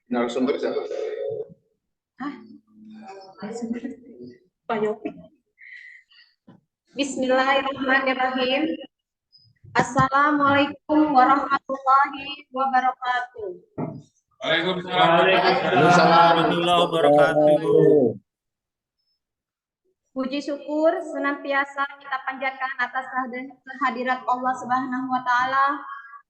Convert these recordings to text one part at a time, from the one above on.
Narasumber siapa? Pak Yopi. Bismillahirrahmanirrahim. Assalamualaikum warahmatullahi wabarakatuh. Waalaikumsalam warahmatullahi wabarakatuh. Puji syukur senantiasa kita panjatkan atas kehadirat Allah Subhanahu wa taala,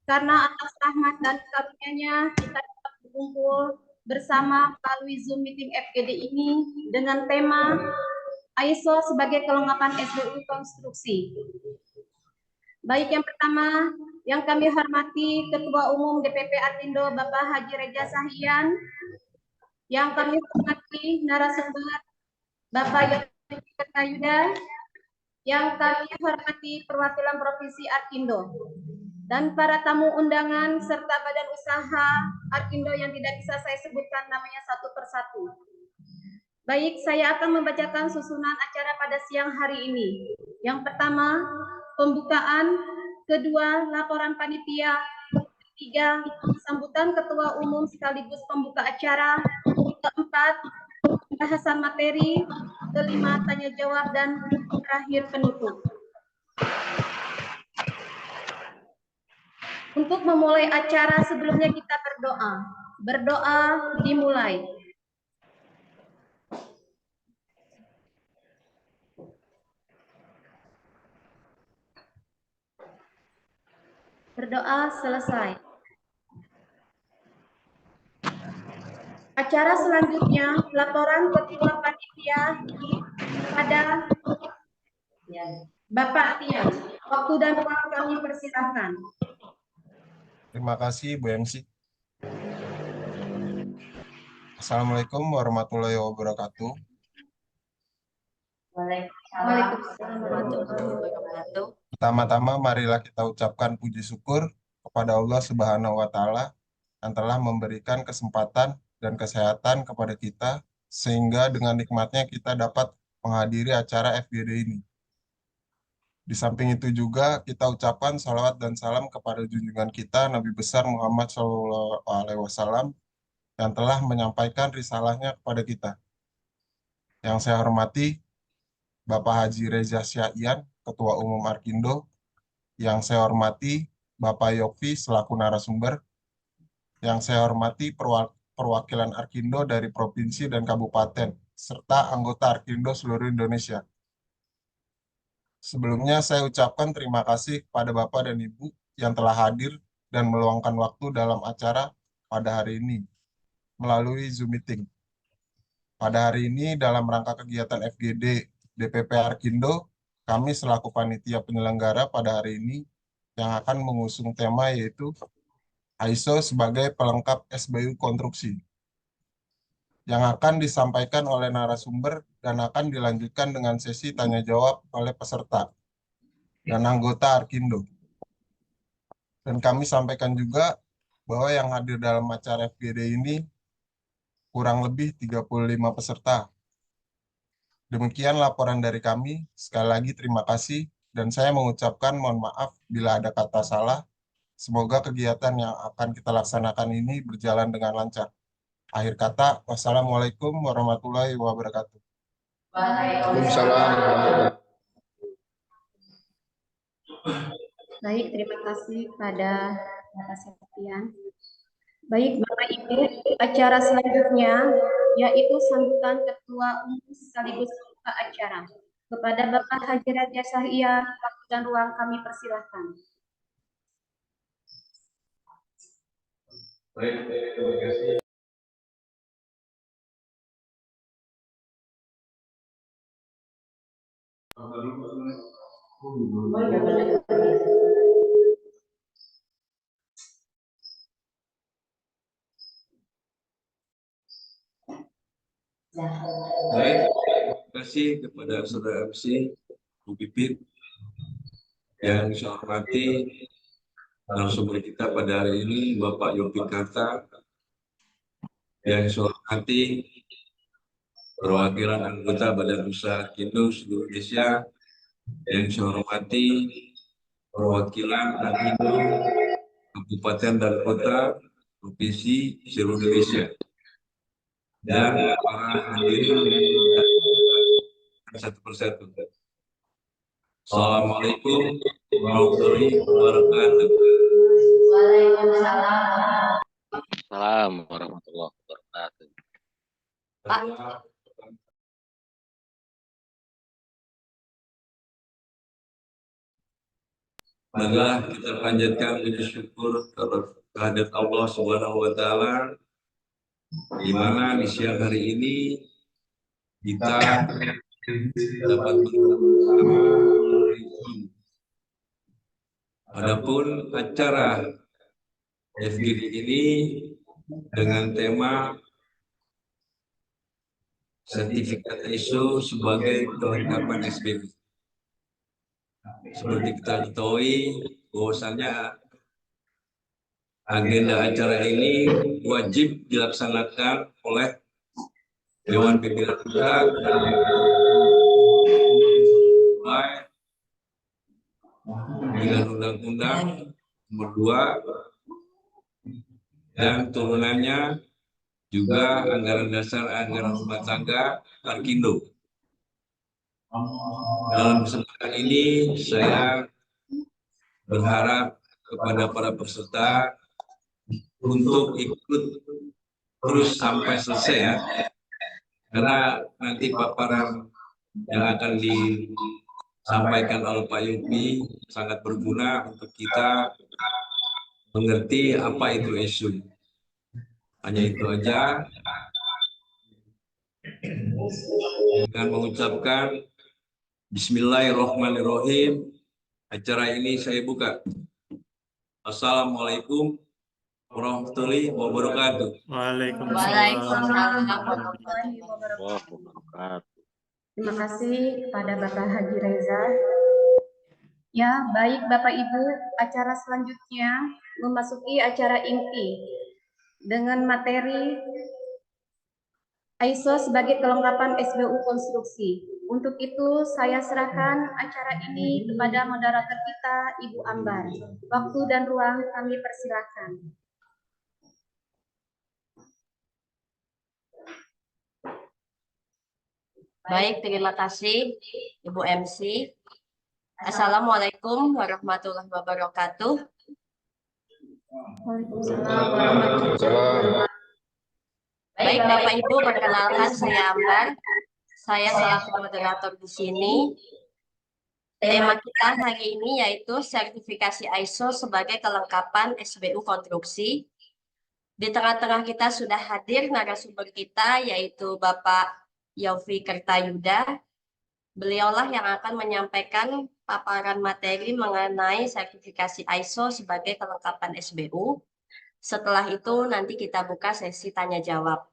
karena atas rahmat dan karunia-Nya kita dapat berkumpul bersama melalui Zoom meeting FGD ini dengan tema ISO sebagai kelengkapan SBU konstruksi. Baik, yang pertama yang kami hormati Ketua Umum DPP Arkindo Bapak Haji Reja Sahian, yang kami hormati narasumber Bapak Yopi Kertayuda, yang kami hormati perwakilan Provinsi Arkindo, dan para tamu undangan serta badan usaha Arkindo yang tidak bisa saya sebutkan namanya satu persatu. Baik, saya akan membacakan susunan acara pada siang hari ini. Yang pertama, pembukaan. Kedua, laporan panitia. Ketiga, sambutan Ketua Umum sekaligus pembuka acara. Keempat, pembahasan materi. Kelima, tanya jawab, dan terakhir penutup. Untuk memulai acara, sebelumnya kita berdoa. Berdoa dimulai. Berdoa selesai. Acara selanjutnya, laporan Ketua Panitia kepada Bapak Tian. Waktu dan ruang kami persilahkan. Terima kasih Bu MC. Assalamualaikum warahmatullahi wabarakatuh. Waalaikumsalam warahmatullahi wabarakatuh. Pertama-tama marilah kita ucapkan puji syukur kepada Allah Subhanahu wa taala yang telah memberikan kesempatan dan kesehatan kepada kita sehingga dengan nikmatnya kita dapat menghadiri acara FGD ini. Di samping itu juga kita ucapkan salawat dan salam kepada junjungan kita Nabi besar Muhammad SAW yang telah menyampaikan risalahnya kepada kita. Yang saya hormati Bapak Haji Reza Syaian, Ketua Umum Arkindo. Yang saya hormati Bapak Yofi selaku narasumber. Yang saya hormati perwakilan Arkindo dari provinsi dan kabupaten, serta anggota Arkindo seluruh Indonesia. Sebelumnya saya ucapkan terima kasih kepada Bapak dan Ibu yang telah hadir dan meluangkan waktu dalam acara pada hari ini melalui Zoom meeting. Pada hari ini dalam rangka kegiatan FGD DPP Arkindo, kami selaku panitia penyelenggara pada hari ini yang akan mengusung tema yaitu ISO sebagai pelengkap SBU konstruksi, yang akan disampaikan oleh narasumber dan akan dilanjutkan dengan sesi tanya jawab oleh peserta dan anggota Arkindo. Dan kami sampaikan juga bahwa yang hadir dalam acara FGD ini kurang lebih 35 peserta. Demikian laporan dari kami. Sekali lagi terima kasih dan saya mengucapkan mohon maaf bila ada kata salah. Semoga kegiatan yang akan kita laksanakan ini berjalan dengan lancar. Akhir kata, wassalamualaikum warahmatullahi wabarakatuh. Waalaikumsalam. Baik, terima kasih pada Bapak Septian. Baik, Bapak Ibu, acara selanjutnya yaitu sambutan Ketua Umum sekaligus pembuka acara. Kepada Bapak Haji Raja Sahia, waktu dan ruang kami persilahkan. Baik, terima kasih. Baik, terima kasih kepada Saudara MC, Bu Pipit, yang saya hormati narasumber kita pada hari ini, Bapak Yopi Karta, yang saya hormati perwakilan anggota Badan Usaha Arkindo seluruh Indonesia, yang saya hormati perwakilan Arkindo Kabupaten dan Kota Provinsi seluruh Indonesia, dan para hadirin satu persatu. Assalamualaikum warahmatullahi wabarakatuh. Assalamualaikum warahmatullahi wabarakatuh. Marilah kita panjatkan puji syukur kehadirat Allah Subhanahu wa taala, di mana di siang hari ini kita dapat bersama. Adapun acara FGD ini dengan tema sertifikat ISO sebagai kelengkapan SBU. Seperti kita ketahui bahwasannya agenda acara ini wajib dilaksanakan oleh Dewan Pimpinan Pusat dengan Undang-Undang Nomor 2 dan turunannya, juga anggaran dasar anggaran rumah tangga Arkindo. Dalam kesempatan ini saya berharap kepada para peserta untuk ikut terus sampai selesai ya, karena nanti paparan yang akan disampaikan oleh Pak Yopi sangat berguna untuk kita mengerti apa itu ISO. Hanya itu aja. Dengan mengucapkan Bismillahirrahmanirrahim, acara ini saya buka. Assalamualaikum warahmatullahi wabarakatuh. Waalaikumsalam warahmatullahi Wabarakatuh. wabarakatuh. Terima kasih kepada Bapak Haji Reza. Ya, baik Bapak Ibu, acara selanjutnya memasuki acara inti dengan materi ISO sebagai kelengkapan SBU konstruksi. Untuk itu saya serahkan acara ini kepada moderator kita, Ibu Ambar. Waktu dan ruang kami persilahkan. Baik, terima kasih Ibu MC. Assalamualaikum warahmatullahi wabarakatuh. Waalaikumsalam warahmatullahi wabarakatuh. Baik Bapak Ibu, perkenalkan saya Ambar. Saya selaku moderator di sini. Tema kita hari ini yaitu sertifikasi ISO sebagai kelengkapan SBU konstruksi. Di tengah-tengah kita sudah hadir narasumber kita yaitu Bapak Yofi Kertayuda. Beliaulah yang akan menyampaikan paparan materi mengenai sertifikasi ISO sebagai kelengkapan SBU. Setelah itu nanti kita buka sesi tanya jawab.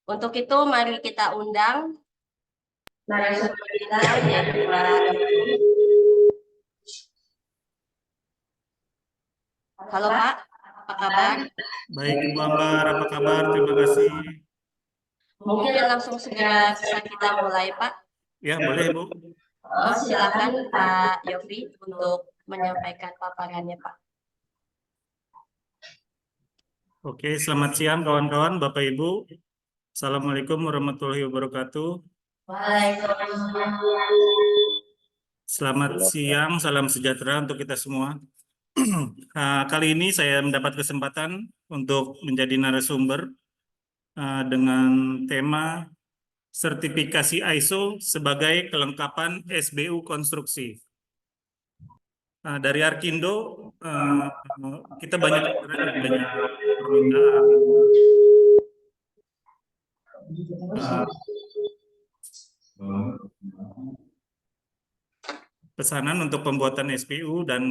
Untuk itu mari kita undang narasumber kita yaitu Pak. Halo Pak, apa kabar? Baik Ibu Ambar, apa kabar? Terima kasih. Mungkin langsung segera bisa kita mulai Pak. Ya, boleh Ibu. Silakan Pak Yofi untuk menyampaikan paparannya Pak. Oke, selamat siang kawan-kawan, Bapak Ibu. Assalamualaikum warahmatullahi wabarakatuh. Waalaikumsalam. Selamat siang, salam sejahtera untuk kita semua. Kali ini saya mendapat kesempatan untuk menjadi narasumber dengan tema sertifikasi ISO sebagai kelengkapan SBU konstruksi. Dari Arkindo kita banyak permintaan pesanan untuk pembuatan SBU dan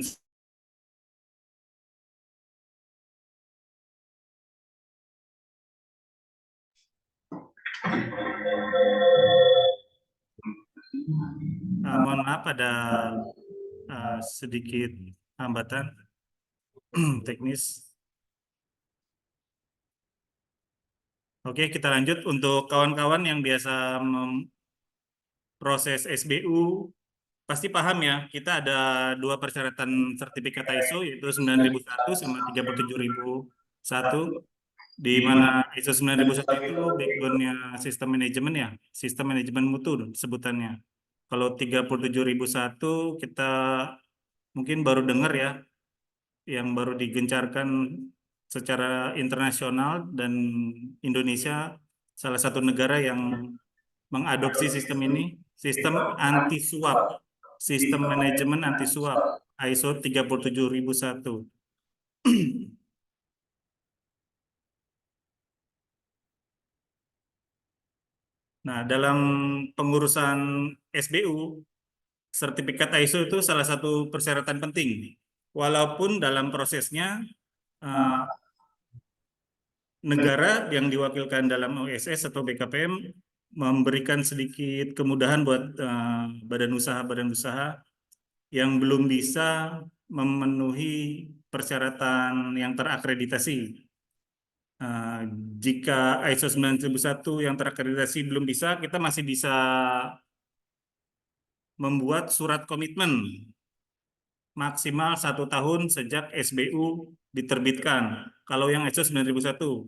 mohon maaf ada sedikit hambatan teknis. Oke, kita lanjut untuk kawan-kawan yang biasa proses SBU pasti paham ya, kita ada dua persyaratan sertifikat ISO, yaitu 9001 sama 37001, di mana ISO 9001 itu backbone-nya sistem manajemen ya, sistem manajemen mutu sebutannya. Kalau 37001 kita mungkin baru dengar ya, yang baru digencarkan secara internasional, dan Indonesia salah satu negara yang mengadopsi sistem ini, sistem anti suap, sistem manajemen anti suap ISO 37001. Nah, dalam pengurusan SBU, sertifikat ISO itu salah satu persyaratan penting. Walaupun dalam prosesnya negara yang diwakilkan dalam OSS atau BKPM memberikan sedikit kemudahan buat badan usaha yang belum bisa memenuhi persyaratan yang terakreditasi. Jika ISO 9001 yang terakreditasi belum bisa, kita masih bisa membuat surat komitmen maksimal 1 tahun sejak SBU diterbitkan. Kalau yang ISO 9001,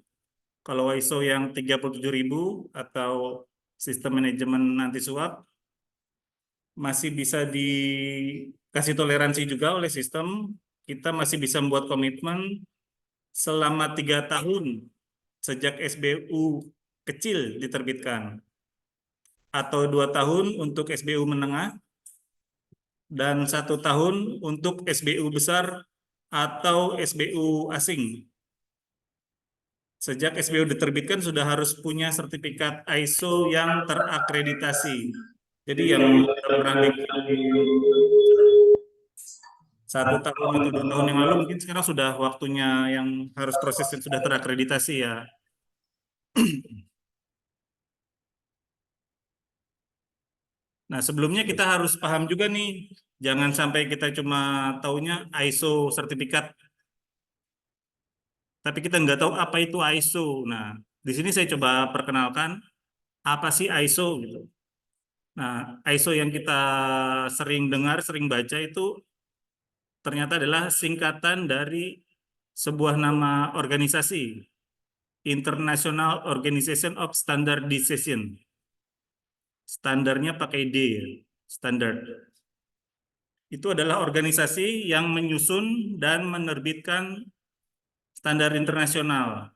kalau ISO yang 37.000 atau sistem manajemen anti suap masih bisa dikasih toleransi juga oleh sistem. Kita masih bisa membuat komitmen selama 3 tahun sejak SBU kecil diterbitkan, atau 2 tahun untuk SBU menengah, dan 1 tahun untuk SBU besar atau SBU asing. Sejak SBU diterbitkan sudah harus punya sertifikat ISO yang terakreditasi. Jadi yang pernah bikin 1 tahun atau 2 tahun yang lalu, mungkin sekarang sudah waktunya yang harus prosesnya sudah terakreditasi ya. Nah, sebelumnya kita harus paham juga nih, jangan sampai kita cuma taunya ISO sertifikat, tapi kita nggak tahu apa itu ISO. Nah, di sini saya coba perkenalkan apa sih ISO gitu. Nah, ISO yang kita sering dengar, sering baca itu ternyata adalah singkatan dari sebuah nama organisasi, International Organization of Standardization. Standarnya pakai D, standard. Itu adalah organisasi yang menyusun dan menerbitkan standar internasional.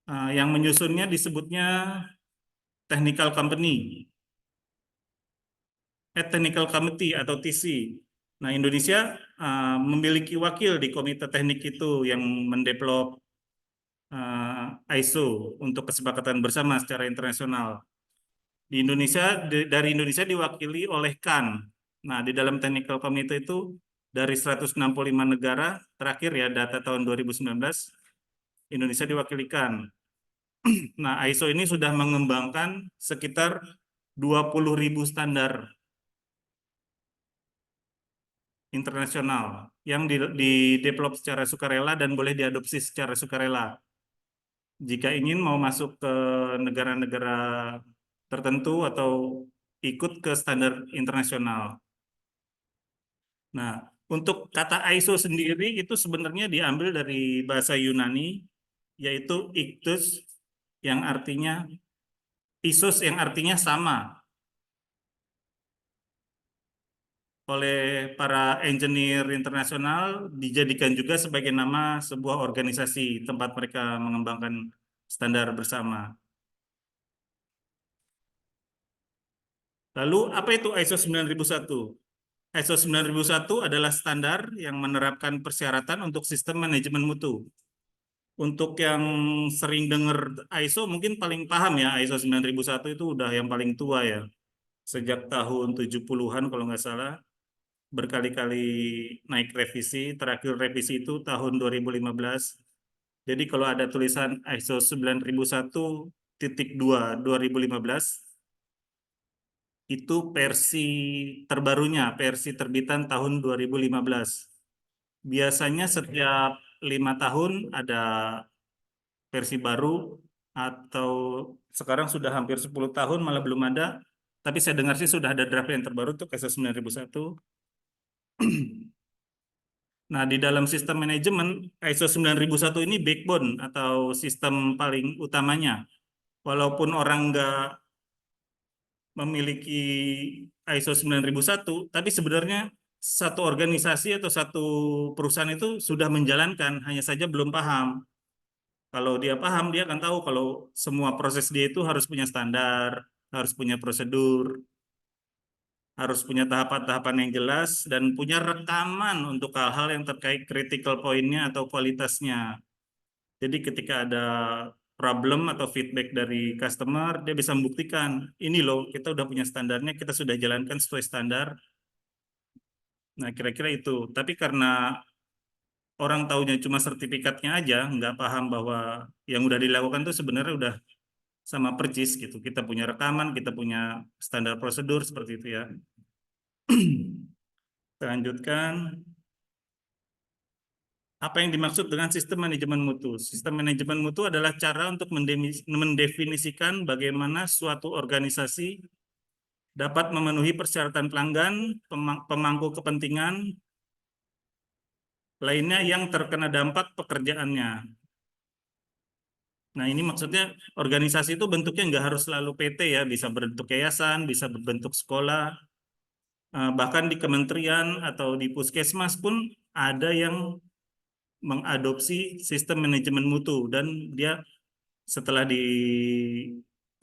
Yang menyusunnya disebutnya technical company, technical committee atau TC. Nah, Indonesia memiliki wakil di komite teknik itu yang mendevelop ISO untuk kesepakatan bersama secara internasional. Di Indonesia, dari Indonesia diwakili oleh CAN. Nah, di dalam technical committee itu dari 165 negara, terakhir ya data tahun 2019, Indonesia diwakili CAN. Nah, ISO ini sudah mengembangkan sekitar 20.000 standar internasional yang di-develop secara sukarela dan boleh diadopsi secara sukarela. Jika ingin mau masuk ke negara-negara tertentu atau ikut ke standar internasional. Nah, untuk kata ISO sendiri itu sebenarnya diambil dari bahasa Yunani, yaitu iktus, yang artinya isos, yang artinya sama. Oleh para engineer internasional dijadikan juga sebagai nama sebuah organisasi tempat mereka mengembangkan standar bersama. Lalu apa itu ISO 9001? ISO 9001 adalah standar yang menerapkan persyaratan untuk sistem manajemen mutu. Untuk yang sering dengar ISO mungkin paling paham ya, ISO 9001 itu udah yang paling tua ya. Sejak tahun 70-an kalau nggak salah. Berkali-kali naik revisi, terakhir revisi itu tahun 2015. Jadi kalau ada tulisan ISO 9001.2 2015, itu versi terbarunya, versi terbitan tahun 2015. Biasanya setiap 5 tahun ada versi baru, atau sekarang sudah hampir 10 tahun malah belum ada Tapi saya dengar sih sudah ada draft yang terbaru untuk ISO 9001. Nah, di dalam sistem manajemen, ISO 9001 ini backbone atau sistem paling utamanya. Walaupun orang nggak memiliki ISO 9001, tapi sebenarnya satu organisasi atau satu perusahaan itu sudah menjalankan, hanya saja belum paham. Kalau dia paham, dia akan tahu kalau semua proses dia itu harus punya standar, harus punya prosedur, harus punya tahapan-tahapan yang jelas, dan punya rekaman untuk hal-hal yang terkait critical point-nya atau kualitasnya. Jadi ketika ada problem atau feedback dari customer, dia bisa membuktikan, ini loh, kita udah punya standarnya, kita sudah jalankan sesuai standar. Nah, kira-kira itu. Tapi karena orang taunya cuma sertifikatnya aja, nggak paham bahwa yang udah dilakukan itu sebenarnya udah sama persis gitu. Kita punya rekaman, kita punya standar prosedur seperti itu ya. Kita lanjutkan. Apa yang dimaksud dengan sistem manajemen mutu? Sistem manajemen mutu adalah cara untuk mendefinisikan bagaimana suatu organisasi dapat memenuhi persyaratan pelanggan, pemangku kepentingan lainnya yang terkena dampak pekerjaannya. Nah, ini maksudnya organisasi itu bentuknya nggak harus selalu PT ya, bisa berbentuk yayasan, bisa berbentuk sekolah, bahkan di kementerian atau di puskesmas pun ada yang mengadopsi sistem manajemen mutu, dan dia setelah di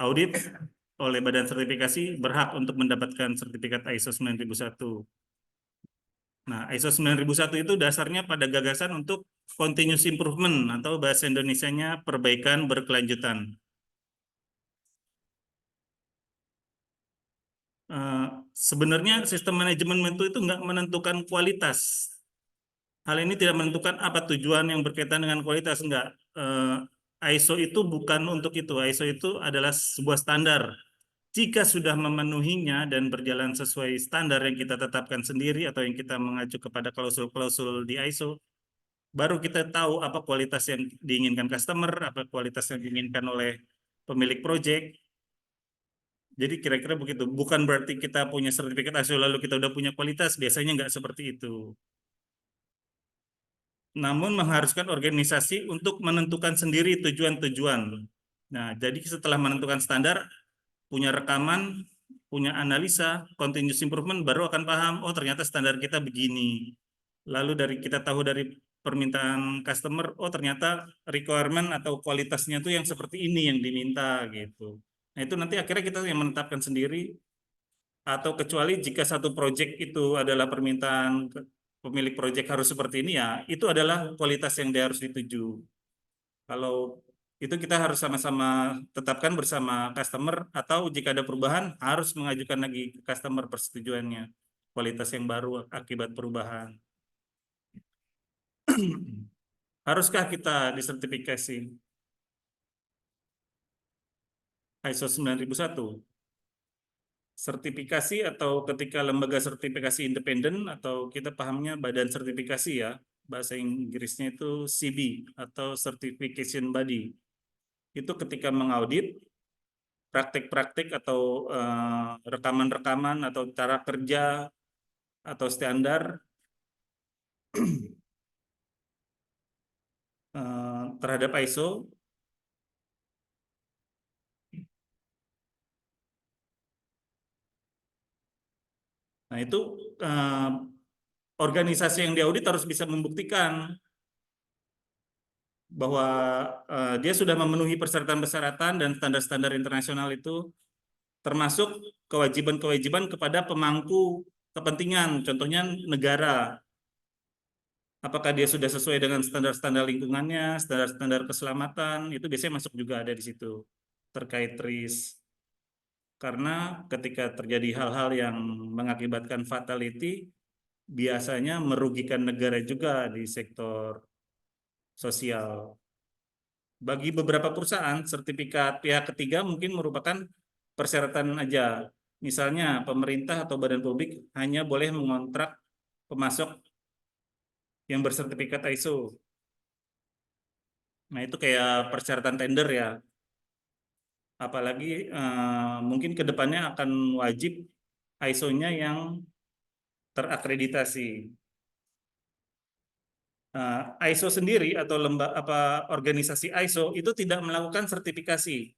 audit oleh badan sertifikasi berhak untuk mendapatkan sertifikat ISO 9001. Nah, ISO 9001 itu dasarnya pada gagasan untuk continuous improvement atau bahasa Indonesianya perbaikan berkelanjutan. Sebenarnya sistem manajemen mutu itu nggak menentukan kualitas. Hal ini tidak menentukan apa tujuan yang berkaitan dengan kualitas, enggak. ISO itu bukan untuk itu. ISO itu adalah sebuah standar. Jika sudah memenuhinya dan berjalan sesuai standar yang kita tetapkan sendiri atau yang kita mengacu kepada klausul-klausul di ISO, baru kita tahu apa kualitas yang diinginkan customer, apa kualitas yang diinginkan oleh pemilik proyek. Jadi kira-kira begitu. Bukan berarti kita punya sertifikat ISO lalu kita udah punya kualitas. Biasanya nggak seperti itu. Namun mengharuskan organisasi untuk menentukan sendiri tujuan-tujuan. Nah, jadi setelah menentukan standar, punya rekaman, punya analisa, continuous improvement, baru akan paham, oh ternyata standar kita begini. Lalu kita tahu dari permintaan customer, oh ternyata requirement atau kualitasnya itu yang seperti ini yang diminta gitu. Nah, itu nanti akhirnya kita yang menetapkan sendiri, atau kecuali jika satu proyek itu adalah permintaan pemilik proyek harus seperti ini, ya itu adalah kualitas yang dia harus dituju. Kalau itu kita harus sama-sama tetapkan bersama customer, atau jika ada perubahan harus mengajukan lagi ke customer persetujuannya kualitas yang baru akibat perubahan. Haruskah kita disertifikasi ISO 9001? Sertifikasi atau ketika lembaga sertifikasi independen, atau kita pahamnya badan sertifikasi ya, bahasa Inggrisnya itu CB atau Certification Body. Itu ketika mengaudit praktik-praktik atau rekaman-rekaman atau cara kerja atau standar terhadap ISO, nah itu organisasi yang diaudit harus bisa membuktikan bahwa dia sudah memenuhi persyaratan-persyaratan dan standar-standar internasional itu, termasuk kewajiban-kewajiban kepada pemangku kepentingan, contohnya negara. Apakah dia sudah sesuai dengan standar-standar lingkungannya, standar-standar keselamatan, itu biasanya masuk juga ada di situ, terkait risk. Karena ketika terjadi hal-hal yang mengakibatkan fatality, biasanya merugikan negara juga di sektor sosial. Bagi beberapa perusahaan, sertifikat pihak ketiga mungkin merupakan persyaratan aja. Misalnya pemerintah atau badan publik hanya boleh mengontrak pemasok yang bersertifikat ISO. Nah, itu kayak persyaratan tender ya. Apalagi mungkin ke depannya akan wajib ISO-nya yang terakreditasi. ISO sendiri atau organisasi ISO itu tidak melakukan sertifikasi.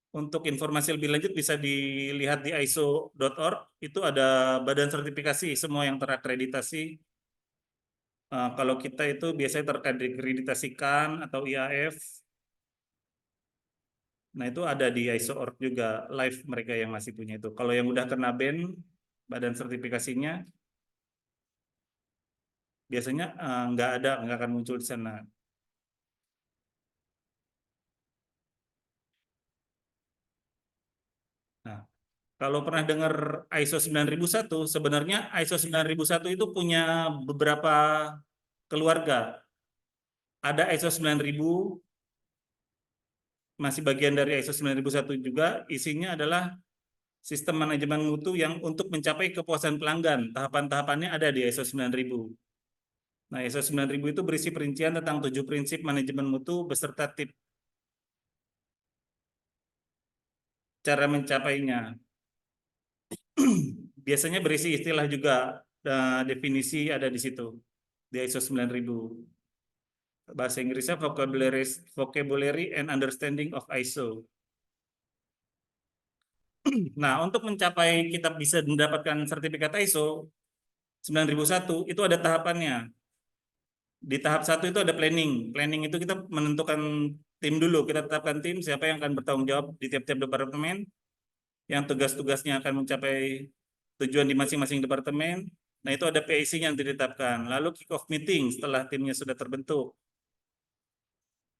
Untuk informasi lebih lanjut bisa dilihat di iso.org, itu ada badan sertifikasi semua yang terakreditasi. Kalau kita itu biasanya terakreditasikan atau IAF. Nah, itu ada di iso.org juga, live mereka yang masih punya itu. Kalau yang udah kena ban, badan sertifikasinya biasanya nggak akan muncul di sana. Nah, kalau pernah dengar ISO 9001, sebenarnya ISO 9001 itu punya beberapa keluarga. Ada ISO 9000, masih bagian dari ISO 9001 juga, isinya adalah sistem manajemen mutu yang untuk mencapai kepuasan pelanggan. Tahapan-tahapannya ada di ISO 9000. Nah, ISO 9000 itu berisi perincian tentang 7 prinsip manajemen mutu beserta tips cara mencapainya. Biasanya berisi istilah juga, definisi ada di situ, di ISO 9000. Bahasa Inggrisnya vocabulary and understanding of ISO. Nah, untuk mencapai kita bisa mendapatkan sertifikat ISO 9001 itu ada tahapannya. Di tahap 1 itu ada planning. Planning itu kita menentukan tim dulu. Kita tetapkan tim siapa yang akan bertanggung jawab di tiap-tiap departemen, yang tugas-tugasnya akan mencapai tujuan di masing-masing departemen. Nah, itu ada PIC yang ditetapkan. Lalu kick off meeting setelah timnya sudah terbentuk.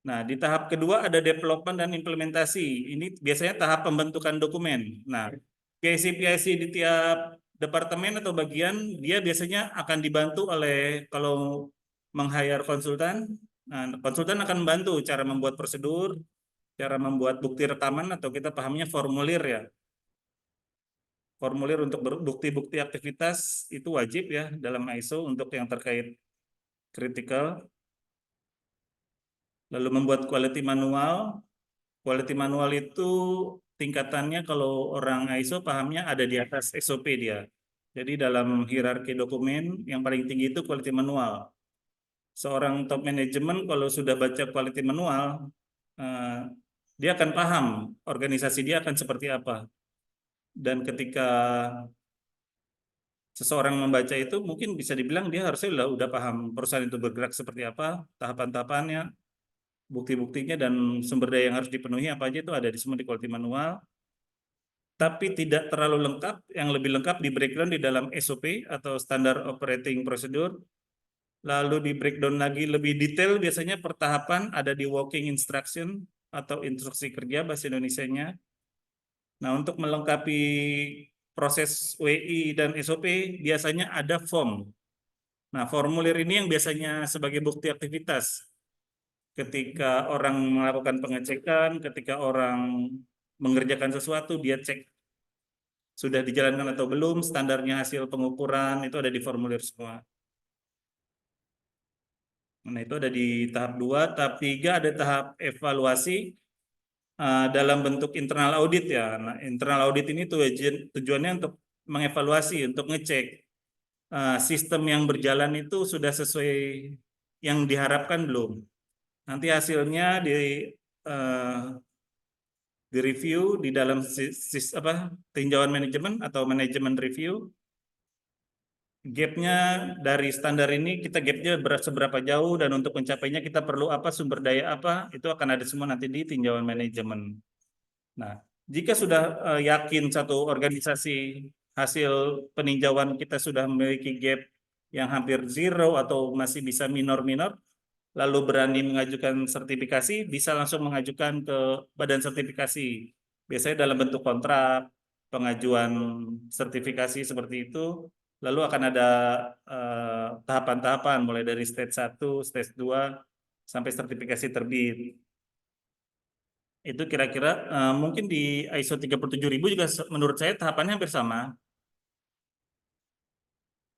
Nah, di tahap kedua ada development dan implementasi. Ini biasanya tahap pembentukan dokumen. Nah, PIC di tiap departemen atau bagian, dia biasanya akan dibantu oleh, kalau meng-hire konsultan, nah, konsultan akan membantu cara membuat prosedur, cara membuat bukti rekaman, atau kita pahamnya formulir ya. Formulir untuk bukti-bukti aktivitas itu wajib ya dalam ISO untuk yang terkait kritikal. Lalu membuat quality manual. Quality manual itu tingkatannya kalau orang ISO pahamnya ada di atas SOP dia. Jadi dalam hierarki dokumen yang paling tinggi itu quality manual. Seorang top management kalau sudah baca quality manual, dia akan paham organisasi dia akan seperti apa. Dan ketika seseorang membaca itu, mungkin bisa dibilang dia harusnya udah paham perusahaan itu bergerak seperti apa, tahapan-tahapannya, bukti-buktinya, dan sumber daya yang harus dipenuhi apa aja itu ada di semua di quality manual. Tapi tidak terlalu lengkap. Yang lebih lengkap di breakdown di dalam SOP atau Standard Operating Procedure. Lalu di breakdown lagi lebih detail, biasanya per tahapan ada di Working Instruction atau instruksi kerja bahasa Indonesianya. Nah, untuk melengkapi proses WI dan SOP biasanya ada form. Nah, formulir ini yang biasanya sebagai bukti aktivitas. Ketika orang melakukan pengecekan, ketika orang mengerjakan sesuatu, dia cek sudah dijalankan atau belum, standarnya hasil pengukuran, itu ada di formulir semua. Nah, itu ada di tahap 2. Tahap 3 ada tahap evaluasi dalam bentuk internal audit ya. Nah, internal audit ini tujuannya untuk mengevaluasi, untuk ngecek sistem yang berjalan itu sudah sesuai yang diharapkan belum. Nanti hasilnya di review di dalam tinjauan manajemen atau manajemen review. Gapnya dari standar ini, kita gapnya seberapa jauh, dan untuk mencapainya kita perlu apa, sumber daya apa, itu akan ada semua nanti di tinjauan manajemen. Nah, jika sudah yakin satu organisasi hasil peninjauan kita sudah memiliki gap yang hampir zero atau masih bisa minor-minor, lalu berani mengajukan sertifikasi, bisa langsung mengajukan ke badan sertifikasi. Biasanya dalam bentuk kontrak, pengajuan sertifikasi seperti itu. Lalu akan ada tahapan-tahapan mulai dari stage 1, stage 2, sampai sertifikasi terbit. Itu kira-kira mungkin di ISO 37000 juga menurut saya tahapannya hampir sama.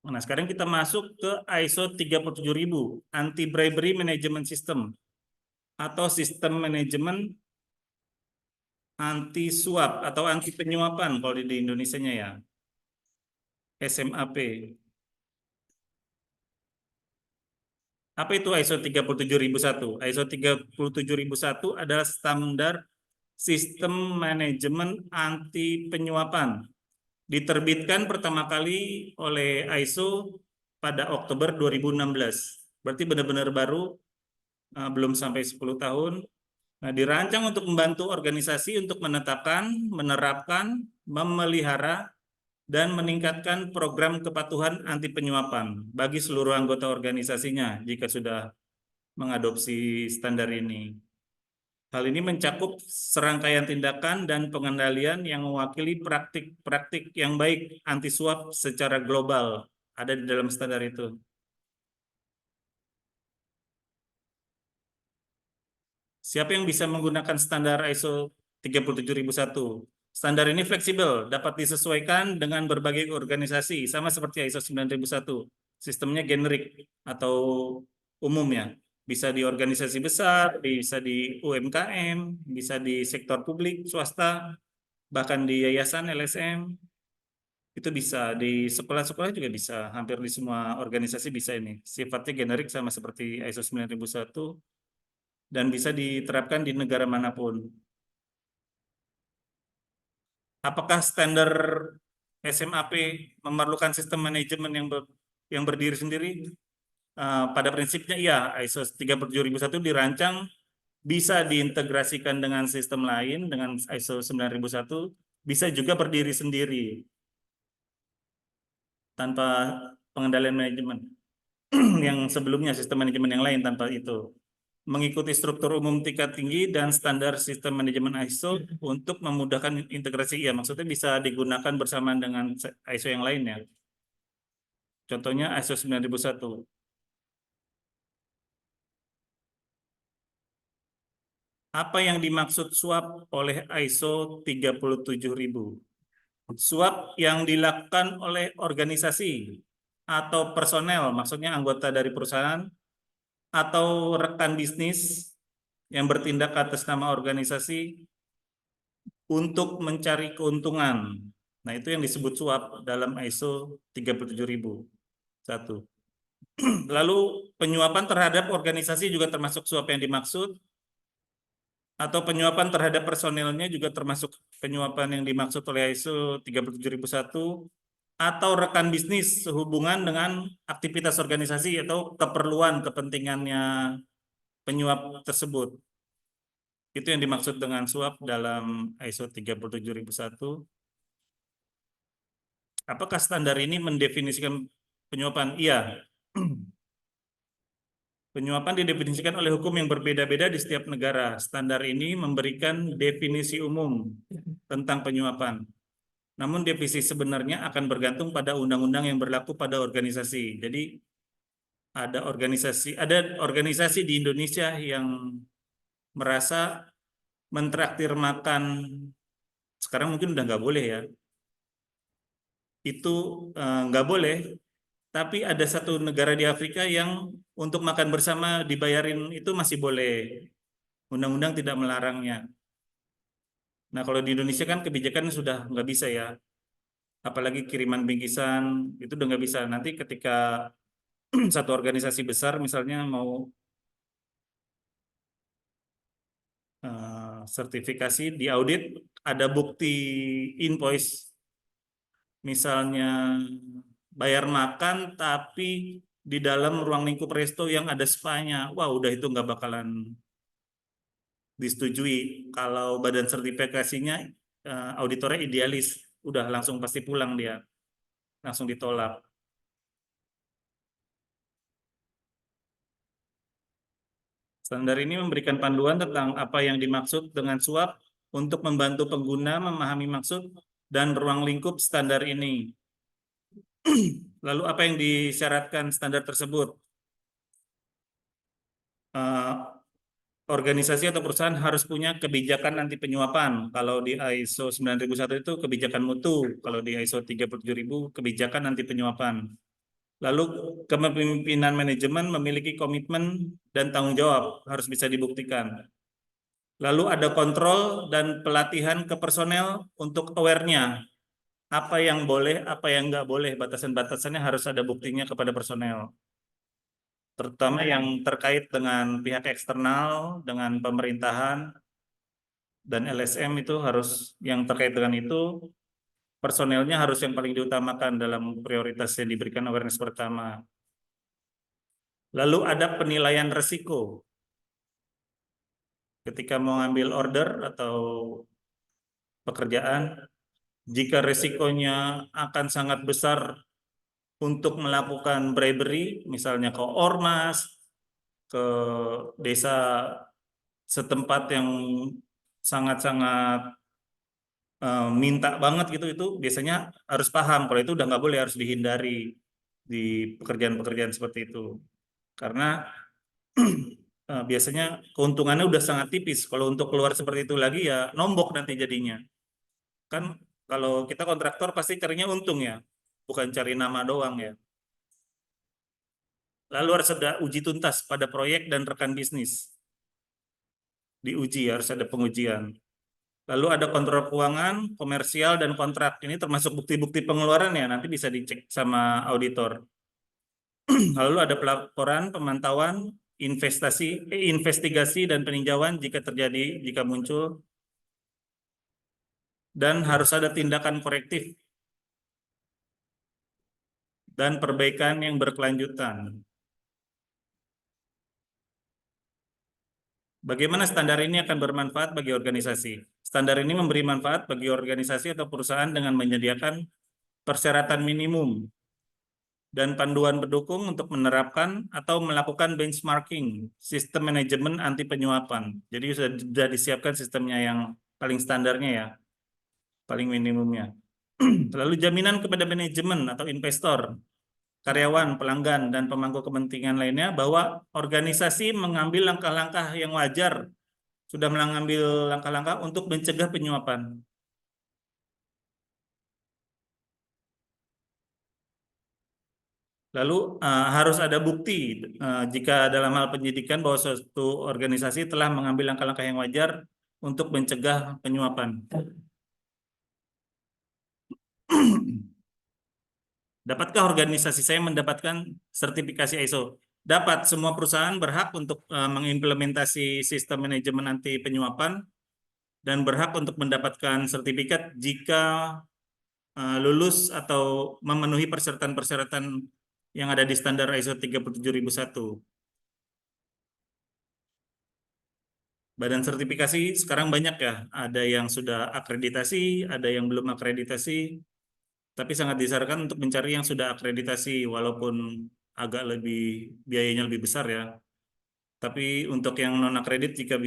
Nah, sekarang kita masuk ke ISO 37000, Anti-Bribery Management System, atau sistem manajemen anti suap atau anti penyuapan kalau di Indonesianya ya. SMAP. Apa itu ISO 37001? ISO 37001 adalah standar sistem manajemen anti penyuapan. Diterbitkan pertama kali oleh ISO pada Oktober 2016. Berarti benar-benar baru, belum sampai 10 tahun. Nah, dirancang untuk membantu organisasi untuk menetapkan, menerapkan, memelihara, dan meningkatkan program kepatuhan anti penyuapan bagi seluruh anggota organisasinya jika sudah mengadopsi standar ini. Hal ini mencakup serangkaian tindakan dan pengendalian yang mewakili praktik-praktik yang baik anti suap secara global ada di dalam standar itu. Siapa yang bisa menggunakan standar ISO 37001? Standar ini fleksibel, dapat disesuaikan dengan berbagai organisasi, sama seperti ISO 9001. Sistemnya generik atau umumnya. Bisa di organisasi besar, bisa di UMKM, bisa di sektor publik, swasta, bahkan di yayasan LSM. Itu bisa, di sekolah-sekolah juga bisa, hampir di semua organisasi bisa ini. Sifatnya generik sama seperti ISO 9001 dan bisa diterapkan di negara manapun. Apakah standar SMAP memerlukan sistem manajemen yang berdiri sendiri? Pada prinsipnya iya, ISO 37001 dirancang bisa diintegrasikan dengan sistem lain, dengan ISO 9001, bisa juga berdiri sendiri tanpa pengendalian manajemen yang sebelumnya, sistem manajemen yang lain tanpa itu. Mengikuti struktur umum tingkat tinggi dan standar sistem manajemen ISO untuk memudahkan integrasi. Ya, maksudnya bisa digunakan bersamaan dengan ISO yang lainnya. Contohnya ISO 9001. Apa yang dimaksud suap oleh ISO 37000? Suap yang dilakukan oleh organisasi atau personel, maksudnya anggota dari perusahaan, atau rekan bisnis yang bertindak atas nama organisasi untuk mencari keuntungan. Nah, itu yang disebut suap dalam ISO 37001. Lalu penyuapan terhadap organisasi juga termasuk suap yang dimaksud, atau penyuapan terhadap personilnya juga termasuk penyuapan yang dimaksud oleh ISO 37001, atau rekan bisnis sehubungan dengan aktivitas organisasi atau keperluan kepentingannya penyuap tersebut. Itu yang dimaksud dengan suap dalam ISO 37001. Apakah standar ini mendefinisikan penyuapan? Iya. Penyuapan didefinisikan oleh hukum yang berbeda-beda di setiap negara. Standar ini memberikan definisi umum tentang penyuapan. Namun definisi sebenarnya akan bergantung pada undang-undang yang berlaku pada organisasi. Jadi ada organisasi di Indonesia yang merasa mentraktir makan, sekarang mungkin udah nggak boleh ya. Itu nggak boleh. Tapi ada satu negara di Afrika yang untuk makan bersama dibayarin itu masih boleh. Undang-undang tidak melarangnya. Nah, kalau di Indonesia kan kebijakan sudah nggak bisa ya. Apalagi kiriman bingkisan, itu udah nggak bisa. Nanti ketika satu organisasi besar misalnya mau sertifikasi, di audit, ada bukti invoice. Misalnya bayar makan tapi di dalam ruang lingkup resto yang ada spa-nya. Wah, udah itu nggak bakalan disetujui. Kalau badan sertifikasinya auditornya idealis, udah langsung pasti pulang dia. Langsung ditolak. Standar ini memberikan panduan tentang apa yang dimaksud dengan suap untuk membantu pengguna memahami maksud dan ruang lingkup standar ini. Lalu apa yang disyaratkan standar tersebut? Organisasi atau perusahaan harus punya kebijakan anti penyuapan. Kalau di ISO 9001 itu kebijakan mutu, kalau di ISO 37000 kebijakan anti penyuapan. Lalu kepemimpinan manajemen memiliki komitmen dan tanggung jawab harus bisa dibuktikan. Lalu ada kontrol dan pelatihan ke personel untuk aware-nya. Apa yang boleh, apa yang nggak boleh. Batasan-batasannya harus ada buktinya kepada personel. Terutama yang terkait dengan pihak eksternal, dengan pemerintahan, dan LSM itu harus yang terkait dengan itu, personelnya harus yang paling diutamakan dalam prioritas yang diberikan awareness pertama. Lalu ada penilaian resiko. Ketika mau ngambil order atau pekerjaan, jika resikonya akan sangat besar untuk melakukan bribery, misalnya ke ormas, ke desa setempat yang sangat-sangat minta banget gitu, itu biasanya harus paham kalau itu udah nggak boleh, harus dihindari di pekerjaan-pekerjaan seperti itu. Karena biasanya keuntungannya udah sangat tipis. Kalau untuk keluar seperti itu lagi ya nombok nanti jadinya. Kan kalau kita kontraktor pasti carinya untung ya, bukan cari nama doang ya. Lalu harus ada uji tuntas pada proyek dan rekan bisnis. Diuji, harus ada pengujian. Lalu ada kontrol keuangan, komersial, dan kontrak. Ini termasuk bukti-bukti pengeluaran ya, nanti bisa dicek sama auditor. Lalu ada pelaporan, pemantauan, investigasi, dan peninjauan jika terjadi, jika muncul. Dan harus ada tindakan korektif dan perbaikan yang berkelanjutan. Bagaimana standar ini akan bermanfaat bagi organisasi? Standar ini memberi manfaat bagi organisasi atau perusahaan dengan menyediakan persyaratan minimum dan panduan pendukung untuk menerapkan atau melakukan benchmarking sistem manajemen anti penyuapan. Jadi sudah disiapkan sistemnya yang paling standarnya ya, paling minimumnya. Lalu jaminan kepada manajemen atau investor, karyawan, pelanggan, dan pemangku kepentingan lainnya bahwa organisasi mengambil langkah-langkah yang wajar, sudah mengambil langkah-langkah untuk mencegah penyuapan. Lalu harus ada bukti jika dalam hal penyidikan bahwa suatu organisasi telah mengambil langkah-langkah yang wajar untuk mencegah penyuapan. Dapatkah organisasi saya mendapatkan sertifikasi ISO? Dapat, semua perusahaan berhak untuk mengimplementasi sistem manajemen anti penyuapan dan berhak untuk mendapatkan sertifikat jika lulus atau memenuhi persyaratan-persyaratan yang ada di standar ISO 37001. Badan sertifikasi sekarang banyak ya, ada yang sudah akreditasi, ada yang belum akreditasi, tapi sangat disarankan untuk mencari yang sudah akreditasi, walaupun agak lebih, biayanya lebih besar ya. Tapi untuk yang non akredit jika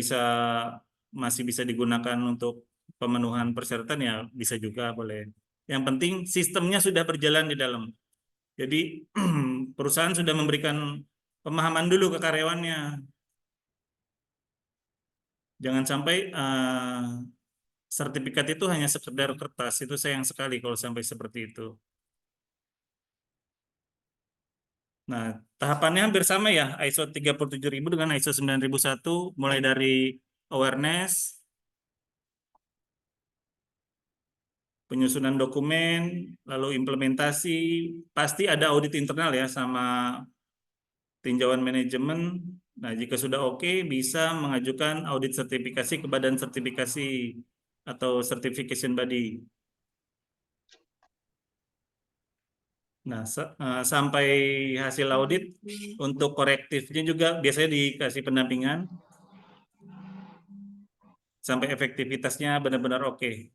masih bisa digunakan untuk pemenuhan persyaratan ya bisa juga, boleh. Yang penting sistemnya sudah berjalan di dalam. Jadi perusahaan sudah memberikan pemahaman dulu ke karyawannya. Jangan sampai sertifikat itu hanya sekedar kertas, itu sayang sekali kalau sampai seperti itu. Nah, tahapannya hampir sama ya, ISO 37000 dengan ISO 9001, mulai dari awareness, penyusunan dokumen, lalu implementasi, pasti ada audit internal ya sama tinjauan manajemen. Nah, jika sudah oke, bisa mengajukan audit sertifikasi ke badan sertifikasi atau certification body. Nah, sampai hasil audit, untuk korektifnya juga biasanya dikasih pendampingan sampai efektivitasnya benar-benar oke.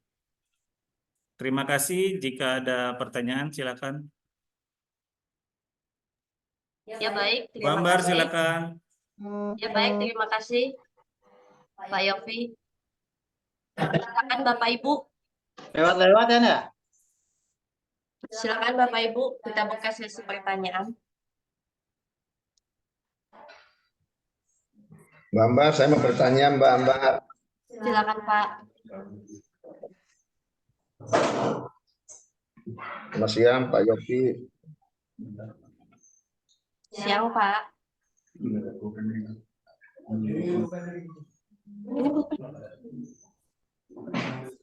Terima kasih. Jika ada pertanyaan, silakan. Ya baik, terima Bambar, kasih. silakan. Ya baik, terima kasih Pak Yofi. Silakan Bapak Ibu. Lewat-lewat ya, Nda? Silakan Bapak Ibu, kita buka sesi pertanyaan. Mbak Ambar, saya mau bertanya Mbak Ambar. Silakan Pak. Selamat siang Pak Yofi. Siang Pak.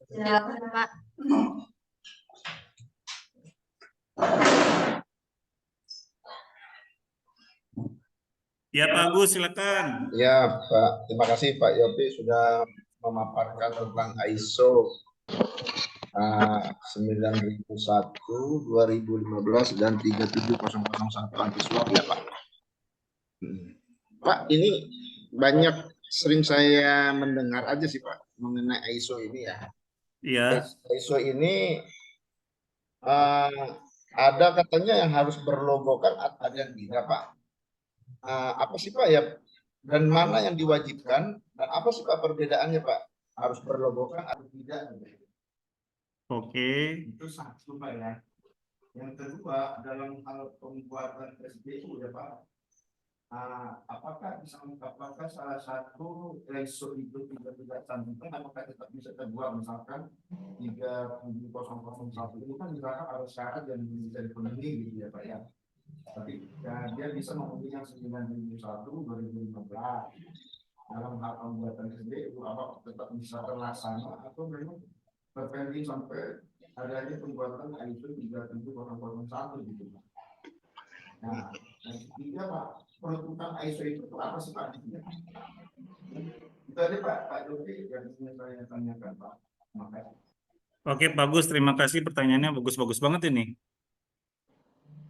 Silakan, Pak. Ya Pak Agus, silakan. Ya, Pak. Terima kasih Pak Yopi sudah memaparkan tentang ISO 9001, 2015 dan 37001 anti suap ya Pak. Pak, ini banyak sering saya mendengar aja sih Pak mengenai ISO ini ya. Iya. ISO ini ada katanya yang harus berlogokan, ada yang tidak Pak. Apa sih Pak ya? Dan mana yang diwajibkan dan apa sih Pak perbedaannya Pak? Harus berlogokan atau tidak? Oke. Itu satu Pak ya. Yang kedua dalam hal pembuatan SBU ya Pak. Apakah salah satu ISO itu tidak cantumkan, apakah tetap bisa terbuat misalkan 37001 ini kan misalkan harus syarat yang bisa dipenuhi gitu ya Pak ya. Tapi ya, dia bisa memenuhi yang 9001 2015 dalam hal pembuatan SBU, apa tetap bisa terlaksana atau memang terpending sampai adanya pembuatan ISO 37001 gitu Pak. Nah, yang ketiga Pak, peruntukan ISO itu apa sih Pak? Itu aja Pak Yopi yang ingin saya tanyakan Pak. Makasih. Oke, bagus. Terima kasih pertanyaannya. Bagus-bagus banget ini.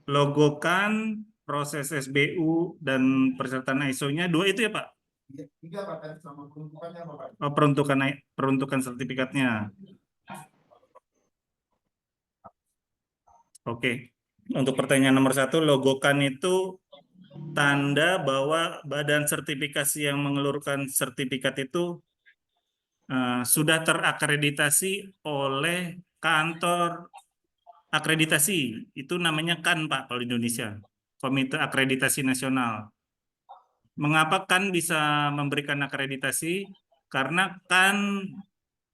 Logokan, proses SBU, dan persyaratan ISO-nya dua itu ya Pak? Tiga Pak, tadi sama peruntukannya apa Pak? Oh, peruntukan sertifikatnya. Oke. Untuk pertanyaan nomor 1, logokan itu tanda bahwa badan sertifikasi yang mengeluarkan sertifikat itu sudah terakreditasi oleh kantor akreditasi. Itu namanya KAN Pak kalau di Indonesia, Komite Akreditasi Nasional. Mengapa KAN bisa memberikan akreditasi? Karena KAN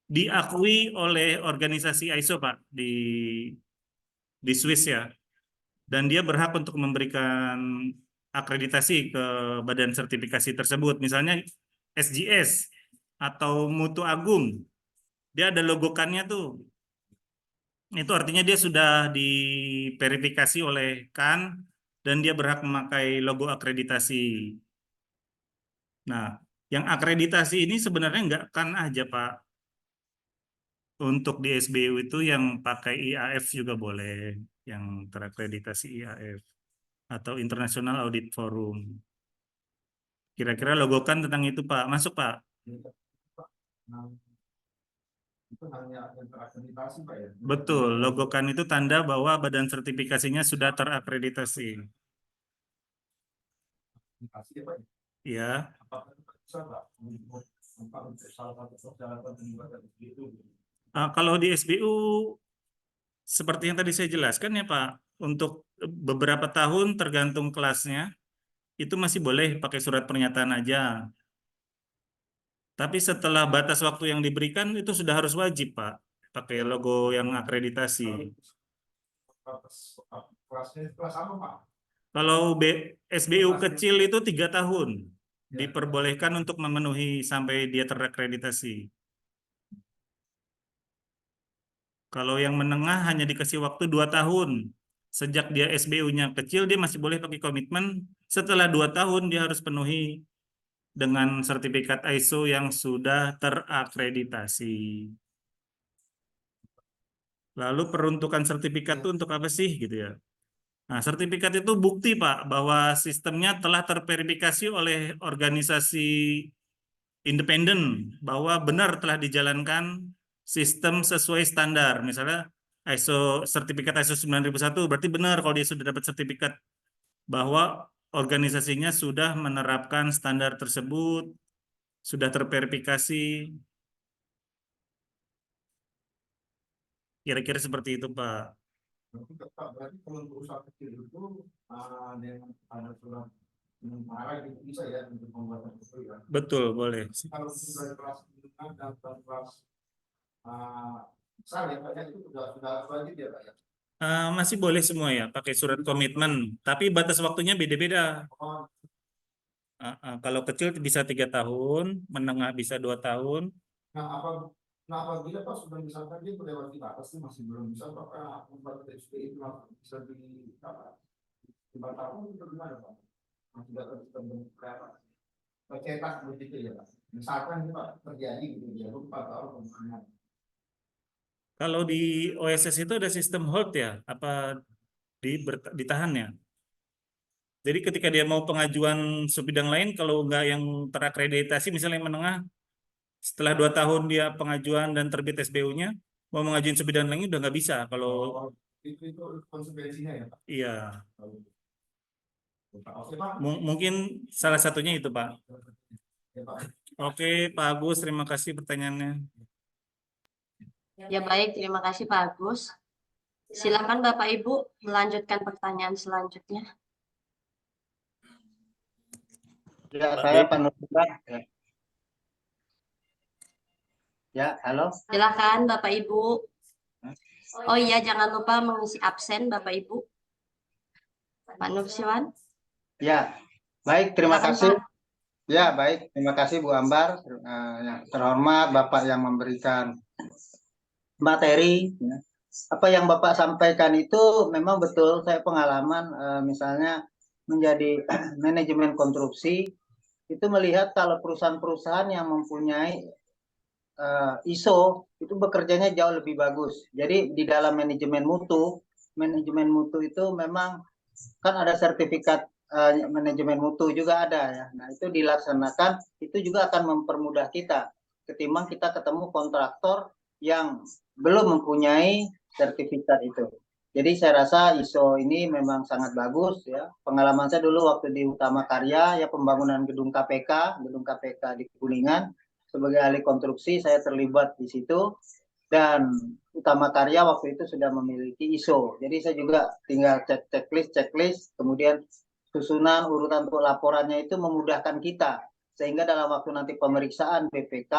diakui oleh organisasi ISO Pak di Swiss ya. Dan dia berhak untuk memberikan akreditasi ke badan sertifikasi tersebut. Misalnya SGS atau Mutu Agung, dia ada logokannya tuh. Itu artinya dia sudah diverifikasi oleh KAN dan dia berhak memakai logo akreditasi. Nah, yang akreditasi ini sebenarnya nggak KAN aja Pak. Untuk di SBU itu yang pakai IAF juga boleh, yang terakreditasi IAF atau International Audit Forum. Kira-kira logokan tentang itu Pak. Masuk Pak. Itu hanya yang terakreditasi Pak ya? Betul, logokan itu tanda bahwa badan sertifikasinya sudah terakreditasi. Akreditasi ya Pak? Ya. Apakah itu bisa Pak? Untuk salah satu persyaratan pembuatan itu? Kalau di SBU, seperti yang tadi saya jelaskan ya Pak, untuk beberapa tahun tergantung kelasnya, itu masih boleh pakai surat pernyataan aja. Tapi setelah batas waktu yang diberikan, itu sudah harus wajib Pak, pakai logo yang akreditasi. Kelasnya kelas apa Pak? Kalau SBU kecil itu 3 tahun, diperbolehkan untuk memenuhi sampai dia terakreditasi. Kalau yang menengah hanya dikasih waktu 2 tahun. Sejak dia SBU-nya kecil, dia masih boleh pakai komitmen. Setelah 2 tahun, dia harus penuhi dengan sertifikat ISO yang sudah terakreditasi. Lalu peruntukan sertifikat itu untuk apa sih gitu ya? Nah, sertifikat itu bukti Pak bahwa sistemnya telah terverifikasi oleh organisasi independen bahwa benar telah dijalankan sistem sesuai standar. Misalnya sertifikat ISO 9001 berarti benar kalau dia sudah dapat sertifikat bahwa organisasinya sudah menerapkan standar tersebut, sudah terverifikasi. Kira-kira seperti itu Pak. Berarti kalau untuk usaha kecil itu dengan ada surat sementara gitu bisa ya untuk pembuatan itu ya? Betul, boleh. Kalau sudah kelas menengah dan kelas besar ya Pak ya, itu sudah wajib ya Pak ya? Masih boleh semua ya pakai surat komitmen, tapi batas waktunya beda-beda. Kalau kecil bisa 3 tahun, menengah bisa 2 tahun. Nah, apabila Pak sudah misalkan dia melewati batas ini masih belum bisa, apakah membuat SPI itu bisa di tahun itu gimana Pak? Masih dapat berapa? Cetak begitu ya Pak. Misalkan ini Pak terjadi gitu ya, 4 tahun kemudian. Kalau di OSS itu ada sistem hold ya, apa ditahan ya. Jadi ketika dia mau pengajuan sebidang lain, kalau nggak yang terakreditasi, misalnya yang menengah, setelah 2 tahun dia pengajuan dan terbit SBU-nya, mau mengajuin sebidang lain udah nggak bisa. Kalau itu konsekuensinya ya Pak. iya, Oke Pak. mungkin salah satunya itu Pak. Ya, Pak. Oke Pak Agus, terima kasih pertanyaannya. Ya baik, terima kasih Pak Agus. Silakan Bapak Ibu melanjutkan pertanyaan selanjutnya. Ya, saya Pak Nurullah. Ya, halo. Silakan Bapak Ibu. Oh iya, jangan lupa mengisi absen Bapak Ibu. Pak Nursiwan. Ya, baik, terima Silakan, kasih. Pak. Ya, baik, terima kasih Bu Ambar. Yang terhormat Bapak yang memberikan materi. Ya. Apa yang Bapak sampaikan itu memang betul. Saya pengalaman misalnya menjadi manajemen konstruksi itu melihat kalau perusahaan-perusahaan yang mempunyai ISO itu bekerjanya jauh lebih bagus. Jadi di dalam manajemen mutu itu memang kan ada sertifikat manajemen mutu juga ada ya. Nah, itu dilaksanakan, itu juga akan mempermudah kita ketimbang kita ketemu kontraktor yang belum mempunyai sertifikat itu. Jadi saya rasa ISO ini memang sangat bagus ya. Pengalaman saya dulu waktu di Utama Karya ya, pembangunan gedung KPK di Kuningan, sebagai ahli konstruksi saya terlibat di situ, dan Utama Karya waktu itu sudah memiliki ISO. Jadi saya juga tinggal checklist, kemudian susunan urutan untuk laporannya itu memudahkan kita, sehingga dalam waktu nanti pemeriksaan BPK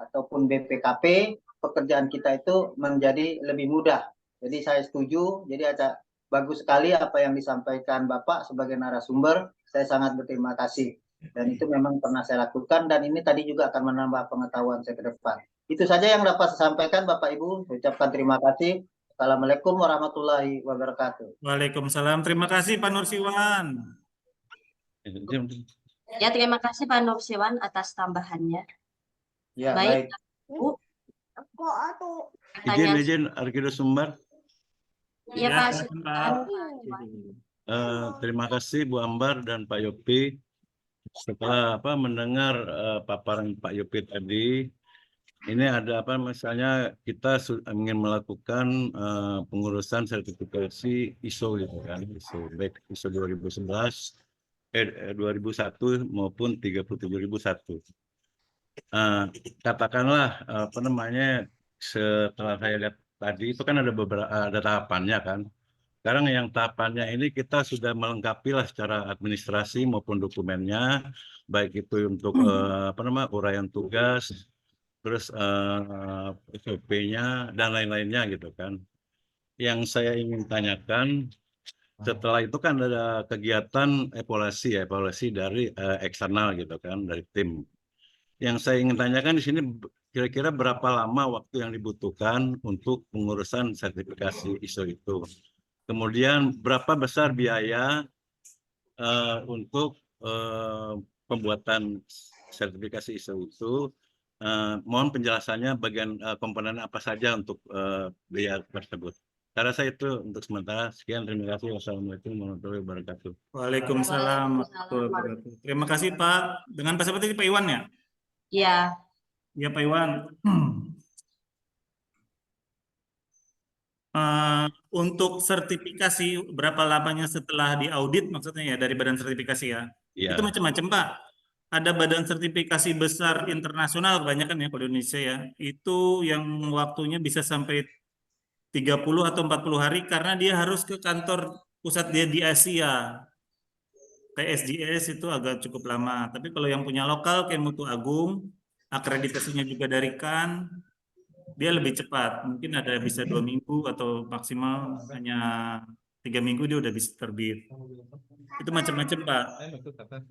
ataupun BPKP, pekerjaan kita itu menjadi lebih mudah. Jadi saya setuju, jadi ada bagus sekali apa yang disampaikan Bapak sebagai narasumber, saya sangat berterima kasih. Dan itu memang pernah saya lakukan, dan ini tadi juga akan menambah pengetahuan saya ke depan. Itu saja yang dapat saya sampaikan Bapak Ibu, saya ucapkan terima kasih. Assalamualaikum warahmatullahi wabarakatuh. Waalaikumsalam, terima kasih Pak Nursiwan. Ya, terima kasih Pak Nursiwan atas tambahannya. Ya, Baik, baik. Bu. Pertanyaan. Izin Arkido Sumbar. Iya Ya, Pak, silakan, silakan. Terima kasih Bu Ambar dan Pak Yopi. Setelah mendengar paparan Pak Yopi tadi, ini ada misalnya kita ingin melakukan pengurusan sertifikasi ISO gitu kan, ISO baik ISO 2011, 2001 maupun 37001. Katakanlah setelah saya lihat tadi itu kan ada beberapa tahapannya kan. Sekarang yang tahapannya ini kita sudah melengkapi lah secara administrasi maupun dokumennya, baik itu untuk uraian tugas, terus SOP-nya dan lain-lainnya gitu kan. Yang saya ingin tanyakan, setelah itu kan ada kegiatan evaluasi dari eksternal gitu kan, dari tim. Yang saya ingin tanyakan di sini kira-kira berapa lama waktu yang dibutuhkan untuk pengurusan sertifikasi ISO itu. Kemudian berapa besar biaya untuk pembuatan sertifikasi ISO itu. Mohon penjelasannya bagian komponen apa saja untuk biaya tersebut. Saya rasa itu untuk sementara. Sekian, terima kasih. Wassalamualaikum warahmatullahi wabarakatuh. Waalaikumsalam warahmatullahi wabarakatuh. Terima kasih Pak. Dengan Pak seperti Pak Iwan ya? Iya. Ya Pak Iwan. Untuk sertifikasi berapa lamanya setelah diaudit maksudnya ya dari badan sertifikasi ya? Ya. Itu macam-macam Pak. Ada badan sertifikasi besar internasional kebanyakan ya kalau Indonesia ya. Itu yang waktunya bisa sampai 30 atau 40 hari karena dia harus ke kantor pusat dia di Asia. Kayak SGS itu agak cukup lama. Tapi kalau yang punya lokal kayak Mutu Agung, akreditasinya juga dari KAN, dia lebih cepat. Mungkin ada bisa 2 minggu atau maksimal hanya 3 minggu dia udah bisa terbit. Itu macam-macam, Pak.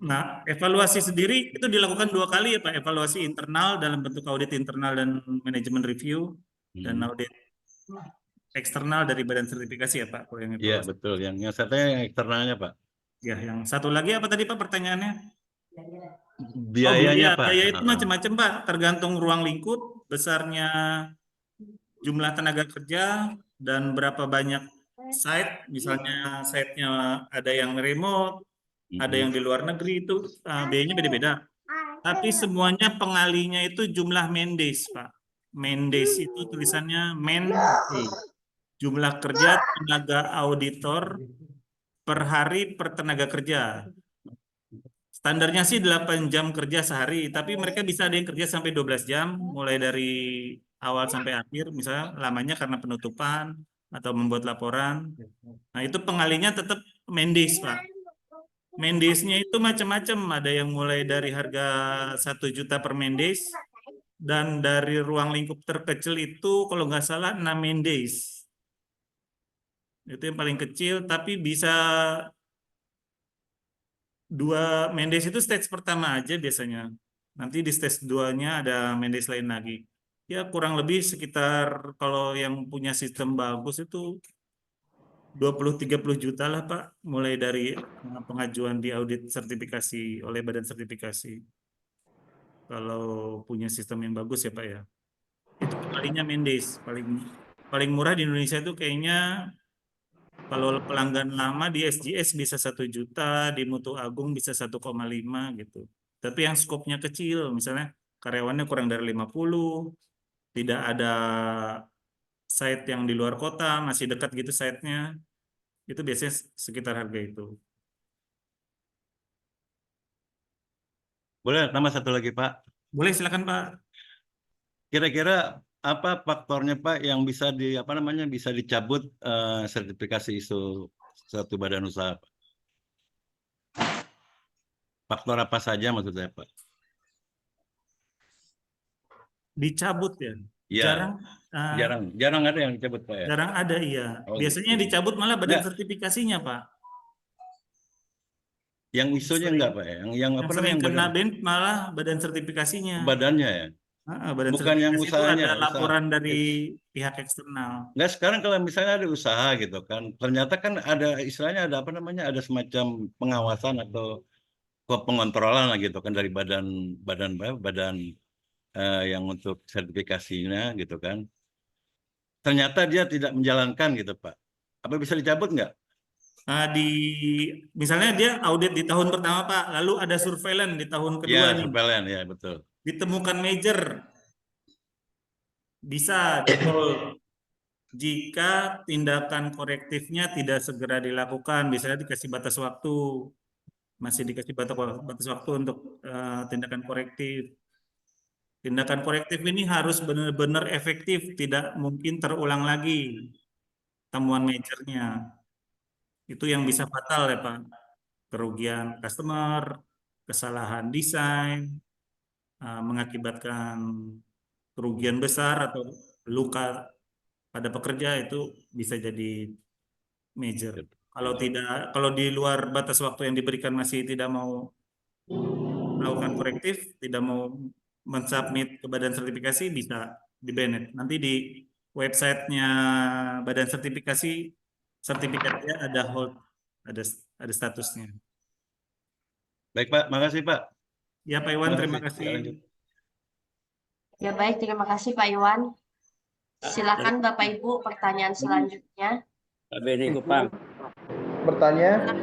Nah, evaluasi sendiri itu dilakukan 2 kali ya, Pak. Evaluasi internal dalam bentuk audit internal dan manajemen review, dan audit eksternal dari badan sertifikasi ya, Pak. Kalau yang Iya, evaluasi. betul. Yang satunya yang eksternalnya, Pak. Ya, yang satu lagi apa tadi, Pak, pertanyaannya? Biayanya, Pak. Biaya itu macam-macam, Pak. Tergantung ruang lingkup, besarnya jumlah tenaga kerja, dan berapa banyak site. Misalnya site-nya ada yang remote, ada yang di luar negeri, itu biayanya beda-beda. Tapi semuanya pengalinya itu jumlah main days, Pak. Main days itu tulisannya main day. Jumlah kerja tenaga auditor per hari per tenaga kerja. Standarnya sih 8 jam kerja sehari, tapi mereka bisa ada yang kerja sampai 12 jam, mulai dari awal sampai akhir, misalnya lamanya karena penutupan atau membuat laporan. Nah, itu pengalinya tetap main days, Pak. Main days-nya itu macam-macam, ada yang mulai dari harga 1 juta per main days, dan dari ruang lingkup terkecil itu kalau nggak salah 6 main days. Itu yang paling kecil, tapi bisa 2 main days itu stage pertama aja biasanya. Nanti di stage 2-nya ada main days lain lagi. Ya kurang lebih sekitar, kalau yang punya sistem bagus itu 20-30 juta lah, Pak, mulai dari pengajuan di audit sertifikasi oleh badan sertifikasi. Kalau punya sistem yang bagus ya, Pak ya. Itu pengalinya main days, paling murah di Indonesia itu kayaknya kalau pelanggan lama di SGS bisa 1 juta, di Mutu Agung bisa 1,5 gitu. Tapi yang skopnya kecil, misalnya karyawannya kurang dari 50, tidak ada site yang di luar kota, masih dekat gitu site-nya, itu biasanya sekitar harga itu. Boleh tambah satu lagi, Pak? Boleh, silakan, Pak. Kira-kira apa faktornya, Pak, yang bisa bisa dicabut sertifikasi ISO satu badan usaha, Pak? Faktor apa saja maksud saya, Pak? Dicabut ya? Ya, jarang ada yang dicabut, Pak ya? Jarang ada, iya. Oh, Biasanya gitu. dicabut malah badan Nggak. sertifikasinya, Pak. Yang ISO-nya enggak, Pak ya? Yang apa namanya sering yang kena badan ban malah badan sertifikasinya. badannya ya? Badan Bukan yang sertifikasi itu usahanya, ada usaha. laporan dari pihak eksternal. Enggak, sekarang kalau misalnya ada usaha gitu kan, ternyata kan ada istilahnya ada apa namanya, ada semacam pengawasan atau pengontrolan lah gitu kan dari badan yang untuk sertifikasinya gitu kan. Ternyata dia tidak menjalankan gitu, Pak. Apa bisa dicabut nggak? Misalnya dia audit di tahun pertama, Pak, lalu ada surveillance di tahun kedua Ya, nih. surveillance ya, betul. Ditemukan major, bisa di-hold. Jika tindakan korektifnya tidak segera dilakukan, misalnya dikasih batas waktu, masih dikasih batas waktu untuk tindakan korektif. Tindakan korektif ini harus benar-benar efektif, tidak mungkin terulang lagi temuan majornya. Itu yang bisa fatal ya, Pak. Kerugian customer, kesalahan desain, mengakibatkan kerugian besar atau luka pada pekerja, itu bisa jadi major. Kalau di luar batas waktu yang diberikan masih tidak mau melakukan korektif, tidak mau mensubmit ke badan sertifikasi, bisa di-banned. Nanti di websitenya badan sertifikasi, sertifikatnya ada hold, ada statusnya. Baik, Pak, makasih, Pak. Ya, Pak Iwan, terima kasih. Ya baik, terima kasih Pak Iwan. Silakan Bapak Ibu pertanyaan selanjutnya. Pak Beni Kupang. Bertanya?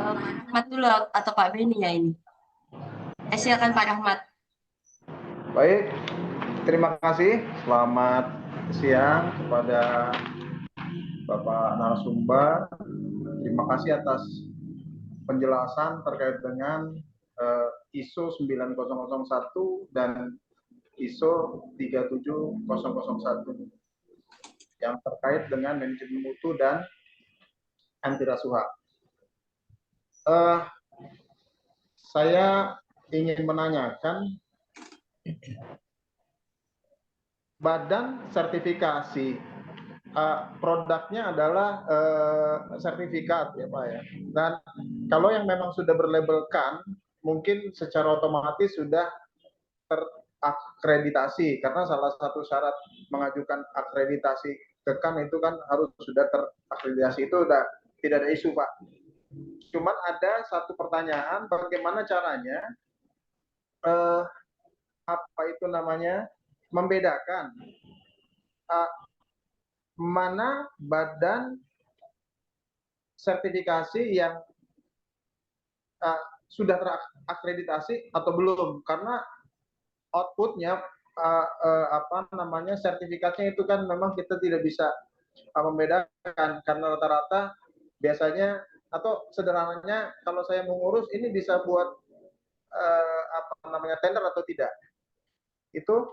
Rahmat dulu atau Pak Beni ya ini? Silakan Pak Rahmat. Baik, terima kasih. Selamat siang kepada Bapak narasumber. Terima kasih atas penjelasan terkait dengan ISO 9001 dan ISO 37001 yang terkait dengan manajemen mutu dan anti rasuah. Saya ingin menanyakan, badan sertifikasi produknya adalah sertifikat ya Pak ya. Dan kalau yang memang sudah berlabelkan, mungkin secara otomatis sudah terakreditasi, karena salah satu syarat mengajukan akreditasi ke KAN itu kan harus sudah terakreditasi. Itu udah tidak ada isu Pak. Cuman ada satu pertanyaan, bagaimana caranya membedakan mana badan sertifikasi yang sudah terakreditasi atau belum, karena outputnya sertifikatnya itu kan memang kita tidak bisa membedakan, karena rata-rata biasanya atau sederhananya kalau saya mengurus ini bisa buat tender atau tidak. Itu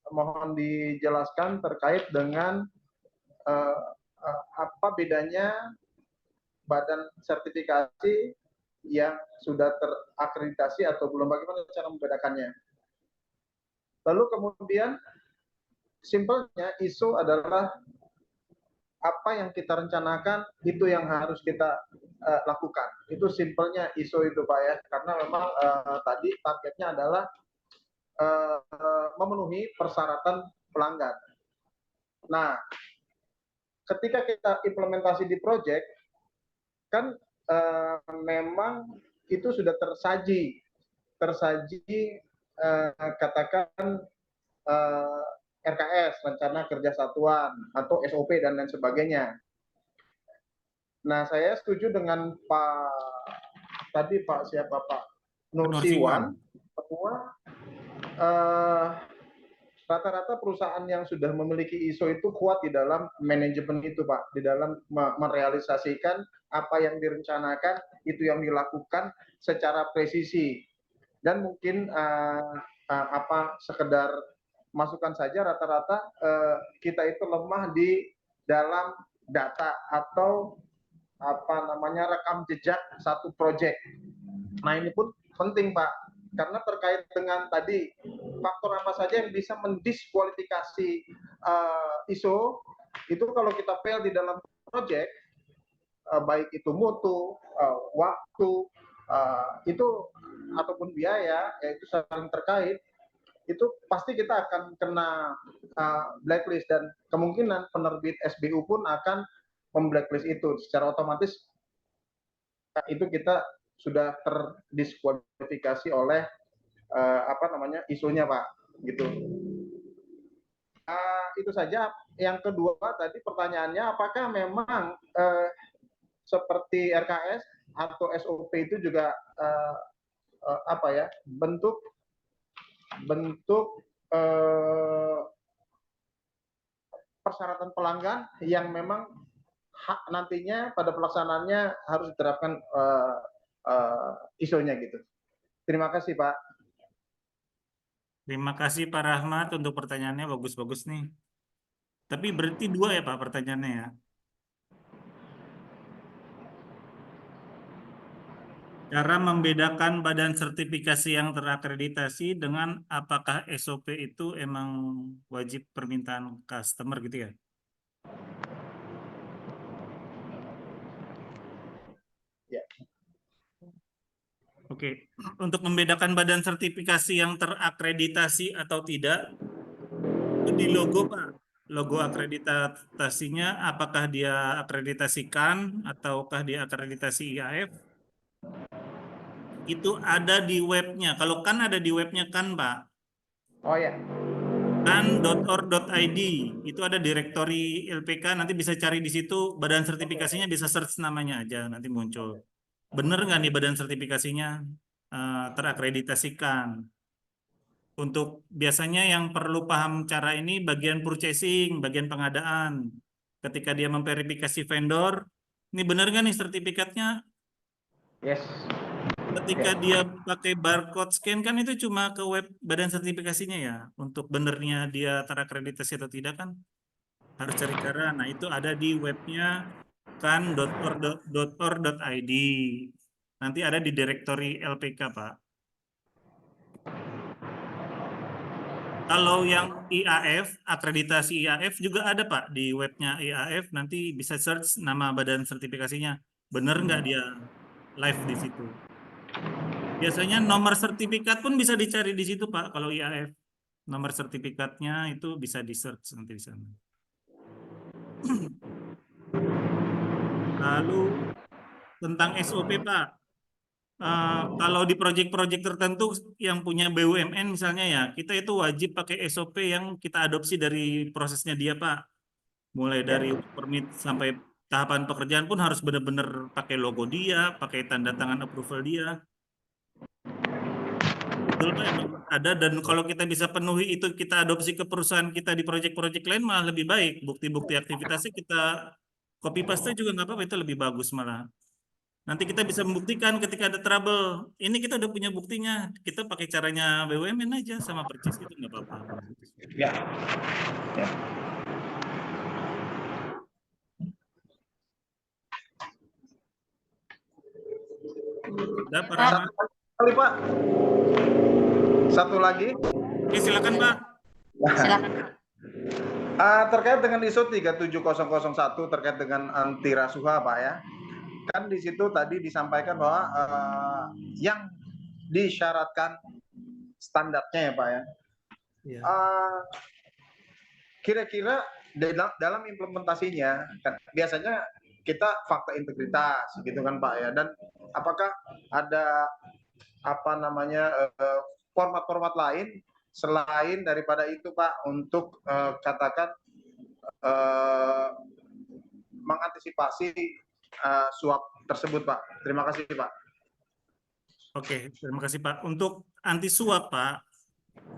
mohon dijelaskan terkait dengan apa bedanya badan sertifikasi yang sudah terakreditasi atau belum, bagaimana cara membedakannya. Lalu kemudian simpelnya ISO adalah apa yang kita rencanakan itu yang harus kita lakukan. Itu simpelnya ISO itu Pak ya, karena memang tadi targetnya adalah memenuhi persyaratan pelanggan. Nah, ketika kita implementasi di project, kan memang itu sudah tersaji katakan RKS, rencana kerja satuan, atau SOP dan lain sebagainya. Nah, saya setuju dengan Pak Nursiwan bahwa rata-rata perusahaan yang sudah memiliki ISO itu kuat di dalam manajemen itu Pak, di dalam merealisasikan apa yang direncanakan, itu yang dilakukan secara presisi. Dan mungkin sekedar masukan saja, rata-rata kita itu lemah di dalam data atau rekam jejak satu proyek. Nah, ini pun penting Pak, karena terkait dengan tadi faktor apa saja yang bisa mendiskualifikasi ISO itu. Kalau kita fail di dalam proyek, baik itu mutu, waktu, itu ataupun biaya, yaitu saling terkait, itu pasti kita akan kena blacklist, dan kemungkinan penerbit SBU pun akan memblacklist itu secara otomatis. Itu kita sudah terdiskualifikasi oleh ISO-nya Pak, gitu. Itu saja. Yang kedua tadi pertanyaannya, apakah memang seperti RKS atau SOP itu juga bentuk persyaratan pelanggan yang memang nantinya pada pelaksanaannya harus diterapkan ISO-nya gitu. Terima kasih Pak. Terima kasih Pak Rahmat untuk pertanyaannya, bagus-bagus nih. Tapi berarti 2 ya Pak pertanyaannya ya. Cara membedakan badan sertifikasi yang terakreditasi dengan apakah SOP itu emang wajib permintaan customer gitu ya? Ya. Oke, untuk membedakan badan sertifikasi yang terakreditasi atau tidak, itu di logo Pak. Logo akreditasinya apakah dia akreditasikan ataukah dia akreditasi IAF? Itu ada di webnya. Kalau kan ada di webnya kan Pak. Oh ya. kan.org.id itu ada direktori LPK, nanti bisa cari di situ, badan sertifikasinya bisa search namanya aja, nanti muncul. Bener nggak nih badan sertifikasinya terakreditasikan? Untuk biasanya yang perlu paham cara ini bagian purchasing, bagian pengadaan. Ketika dia memverifikasi vendor, ini bener nggak nih sertifikatnya? Yes. Ketika dia pakai barcode scan kan itu cuma ke web badan sertifikasinya ya. Untuk benernya dia terakreditasi atau tidak kan harus cari cara. Nah itu ada di webnya kan.org.id. Nanti ada di direktori LPK Pak. Kalau yang IAF, akreditasi IAF juga ada Pak di webnya IAF, nanti bisa search nama badan sertifikasinya. Bener nggak dia live di situ? Biasanya nomor sertifikat pun bisa dicari di situ Pak, kalau IAF. Nomor sertifikatnya itu bisa di search nanti di sana. Lalu tentang SOP Pak. Kalau di proyek-proyek tertentu yang punya BUMN misalnya ya, kita itu wajib pakai SOP yang kita adopsi dari prosesnya dia Pak. Mulai dari permit sampai tahapan pekerjaan pun harus benar-benar pakai logo dia, pakai tanda tangan approval dia. Betul Pak, emang ada, dan kalau kita bisa penuhi itu, kita adopsi ke perusahaan kita di proyek-proyek lain malah lebih baik. Bukti-bukti aktivitasnya kita copy paste juga nggak apa-apa, itu lebih bagus malah. Nanti kita bisa membuktikan ketika ada trouble. Ini kita udah punya buktinya. Kita pakai caranya BUMN aja sama percis itu nggak apa-apa. Ya. Ya. Udah, Pak Rahmat. Kali Pak. Satu lagi. Oke, silakan Pak. Silakan. Terkait dengan ISO 37001 terkait dengan anti rasuah Pak ya. Kan di situ tadi disampaikan bahwa yang disyaratkan standarnya ya Pak ya. Ya. Kira-kira dalam implementasinya kan biasanya kita fakta integritas gitu kan Pak ya, dan apakah ada apa namanya format-format lain selain daripada itu Pak untuk katakan mengantisipasi suap tersebut Pak. Terima kasih Pak. Oke, terima kasih Pak. Untuk anti suap Pak,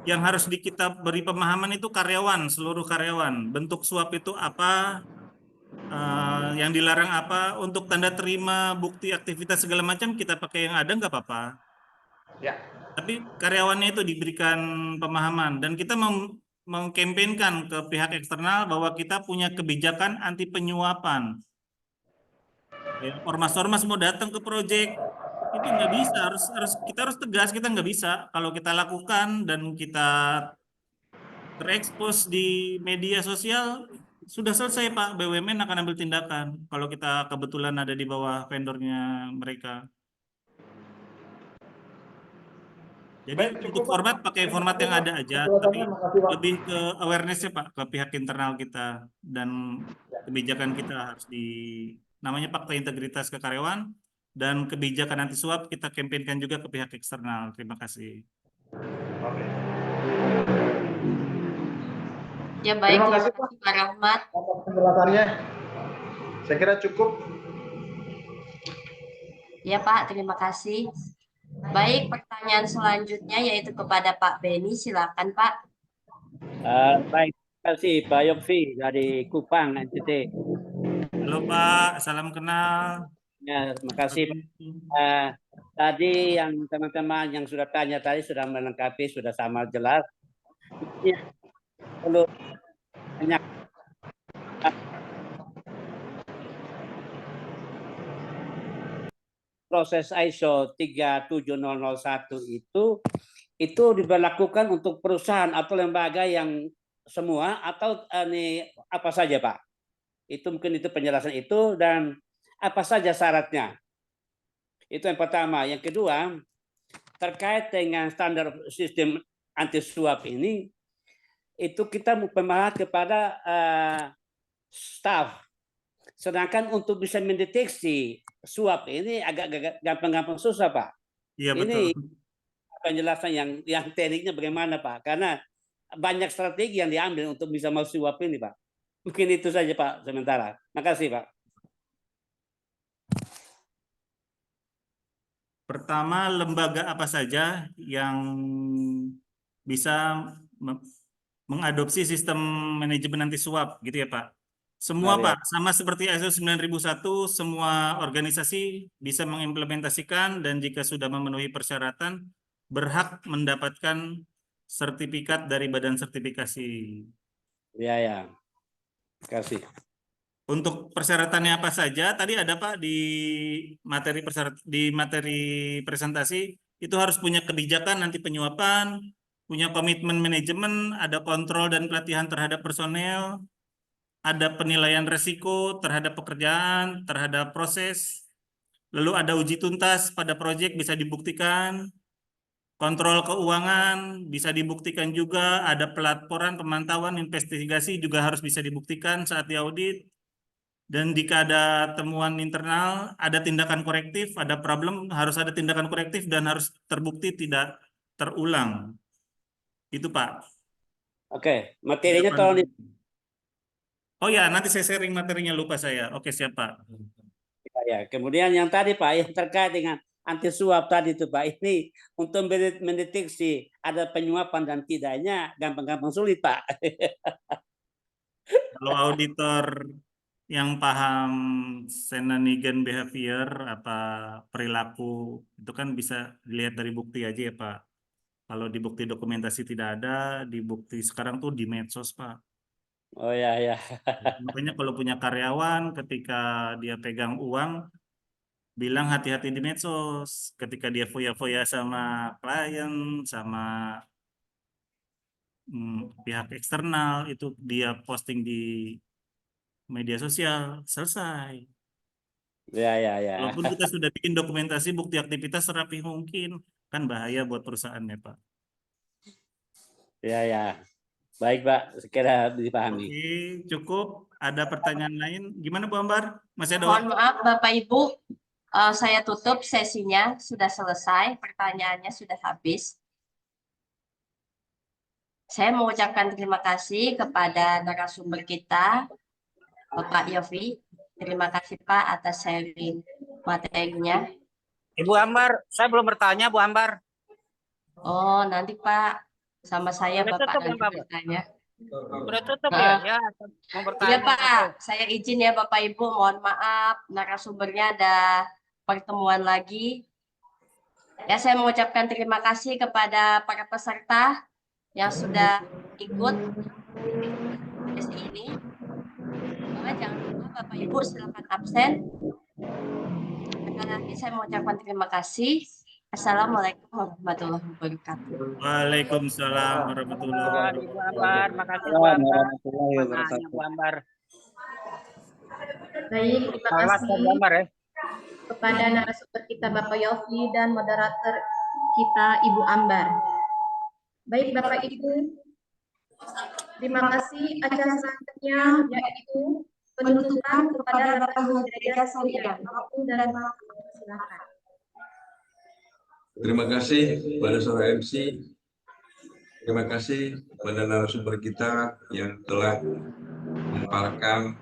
yang harus kita beri pemahaman itu karyawan, seluruh karyawan. Bentuk suap itu apa, yang dilarang apa, untuk tanda terima, bukti aktivitas segala macam kita pakai yang ada nggak apa-apa. Ya. Tapi karyawannya itu diberikan pemahaman, dan kita mengkampanyekan ke pihak eksternal bahwa kita punya kebijakan anti penyuapan. Ya, ormas-ormas mau datang ke proyek itu nggak bisa, kita harus tegas, kita nggak bisa. Kalau kita lakukan dan kita terekspos di media sosial, sudah selesai Pak, BUMN akan ambil tindakan kalau kita kebetulan ada di bawah vendornya mereka. Jadi untuk format pakai format yang ada aja, tapi lebih ke awareness-nya Pak, ke pihak internal kita, dan kebijakan kita harus namanya fakta integritas ke karyawan, dan kebijakan anti suap kita kampanyekan juga ke pihak eksternal. Terima kasih. Ya baik, Terima kasih, Pak Rahmat. atas penjelasannya. Saya kira cukup. Ya Pak, terima kasih. Baik, pertanyaan selanjutnya yaitu kepada Pak Beni. Silakan Pak. Baik, terima kasih Pak Yopsi dari Kupang, NTT. Halo Pak, salam kenal. Ya, terima kasih. Tadi yang teman-teman yang sudah tanya tadi sudah melengkapi, sudah sama jelas. Ya, perlu banyak proses ISO 37001 itu diberlakukan untuk perusahaan atau lembaga yang semua atau ini apa saja Pak? Itu mungkin itu penjelasan itu, dan apa saja syaratnya? Itu yang pertama. Yang kedua, terkait dengan standar sistem anti suap ini, itu kita membahas kepada staf. Sedangkan untuk bisa mendeteksi suap ini agak gampang-gampang susah Pak. Iya ini betul. Penjelasan yang tekniknya bagaimana Pak? Karena banyak strategi yang diambil untuk bisa mau suap ini Pak. Mungkin itu saja Pak sementara. Makasih Pak. Pertama, lembaga apa saja yang bisa mengadopsi sistem manajemen anti suap gitu ya Pak? Semua Pak, sama seperti ISO 9001, semua organisasi bisa mengimplementasikan, dan jika sudah memenuhi persyaratan berhak mendapatkan sertifikat dari badan sertifikasi. Ya. Terima kasih. Untuk persyaratannya apa saja? Tadi ada Pak di materi presentasi, itu harus punya kebijakan anti penyuapan, punya komitmen manajemen, ada kontrol dan pelatihan terhadap personel, ada penilaian resiko terhadap pekerjaan, terhadap proses, lalu ada uji tuntas pada proyek bisa dibuktikan, kontrol keuangan bisa dibuktikan juga, ada pelaporan, pemantauan, investigasi juga harus bisa dibuktikan saat diaudit. Dan jika ada temuan internal, ada tindakan korektif, ada problem, harus ada tindakan korektif dan harus terbukti tidak terulang. Itu Pak. Oke, materinya tolong Oh ya, nanti saya sharing materinya, lupa saya. Oke, siap Pak. ya. Kemudian yang tadi Pak, yang terkait dengan anti suap tadi itu Pak, ini untuk mendeteksi ada penyuapan dan tidaknya gampang-gampang sulit Pak. Kalau auditor yang paham Shananigan behavior apa perilaku itu kan bisa dilihat dari bukti aja ya Pak. Kalau di bukti dokumentasi tidak ada, di bukti sekarang tuh di medsos Pak. Oh ya ya. Makanya kalau punya karyawan ketika dia pegang uang, bilang hati-hati di medsos. Ketika dia foya-foya sama klien, sama pihak eksternal, itu dia posting di media sosial, selesai. Ya ya ya. Walaupun kita sudah bikin dokumentasi bukti aktivitas serapi mungkin, kan bahaya buat perusahaannya, Pak. Ya ya. Baik Pak, sekira dipahami. Oke, cukup. Ada pertanyaan lain? Gimana Bu Ambar? Masih ada Mohon maaf Bapak Ibu, saya tutup sesinya, sudah selesai, pertanyaannya sudah habis. Saya mengucapkan terima kasih kepada narasumber kita, Bapak Yofi. Terima kasih Pak atas sharing materinya. Ibu Ambar, saya belum bertanya Bu Ambar. Oh, nanti Pak, sama saya Udah Bapak tutup nanti ya, Pak? bertanya. Udah tutup ya? Ya, mau bertanya. Iya Pak, saya izin ya Bapak Ibu, mohon maaf narasumbernya ada pertemuan lagi. Ya, saya mengucapkan terima kasih kepada para peserta yang sudah ikut sesi ini. Jangan lupa Bapak Ibu silakan absen. Sekali lagi saya mengucapkan terima kasih. Assalamualaikum warahmatullahi wabarakatuh. Waalaikumsalam warahmatullahi wabarakatuh. Ibu Ambar, makasih Bu Ambar. Warahmatullahi Bu Ambar. Baik, terima kasih Bu Ambar ya. kepada narasumber kita Bapak Yofi dan moderator kita Ibu Ambar. Baik Bapak Ibu, terima kasih. Acara selanjutnya yaitu penutupan kepada Bapak Ibu Gereja Soria. Dan silakan. Terima kasih kepada saudara MC. Terima kasih kepada narasumber kita yang telah memaparkan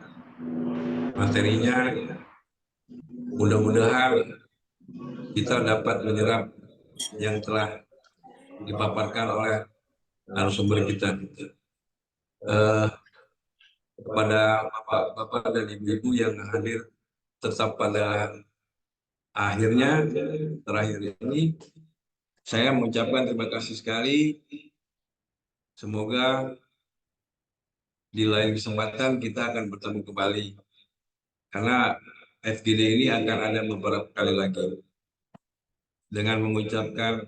materinya. Mudah-mudahan kita dapat menyerap yang telah dipaparkan oleh narasumber kita. Kepada bapak-bapak dan ibu-ibu yang hadir tetap pada akhirnya, terakhir ini, saya mengucapkan terima kasih sekali. Semoga di lain kesempatan kita akan bertemu kembali. Karena FGD ini akan ada beberapa kali lagi. Dengan mengucapkan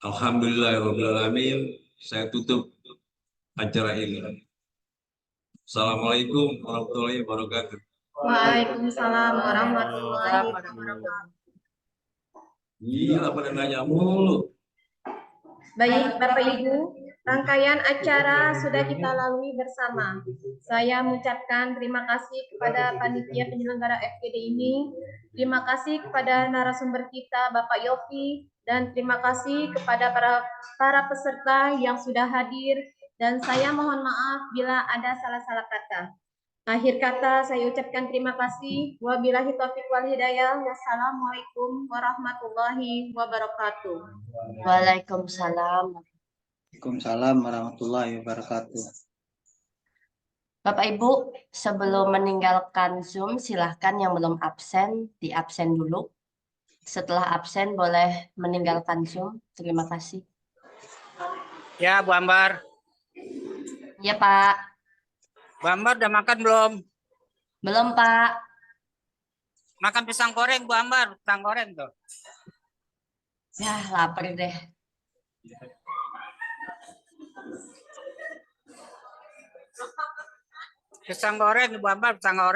Alhamdulillahirrahmanirrahim, saya tutup acara ini. Assalamualaikum warahmatullahi wabarakatuh. Waalaikumsalam warahmatullahi wabarakatuh. Gila pada nanya mulu. Baik Bapak Ibu, rangkaian acara sudah kita lalui bersama. Saya mengucapkan terima kasih kepada panitia penyelenggara FGD ini. Terima kasih kepada narasumber kita Bapak Yofi dan terima kasih kepada para peserta yang sudah hadir dan saya mohon maaf bila ada salah-salah kata. Akhir kata saya ucapkan terima kasih. Wabillahi taufiq wal hidayah. Wassalamualaikum warahmatullahi wabarakatuh. Waalaikumsalam. Waalaikumsalam warahmatullahi wabarakatuh. Bapak Ibu, sebelum meninggalkan Zoom, silahkan yang belum absen, di absen dulu. Setelah absen, boleh meninggalkan Zoom. Terima kasih. Ya, Bu Ambar. Ya, Pak. Bu Ambar udah makan belum? Belum, Pak. Makan pisang goreng, Bu Ambar. Pisang goreng tuh. Ya, lapar deh. Pisang goreng Bu Ambar, pisang goreng.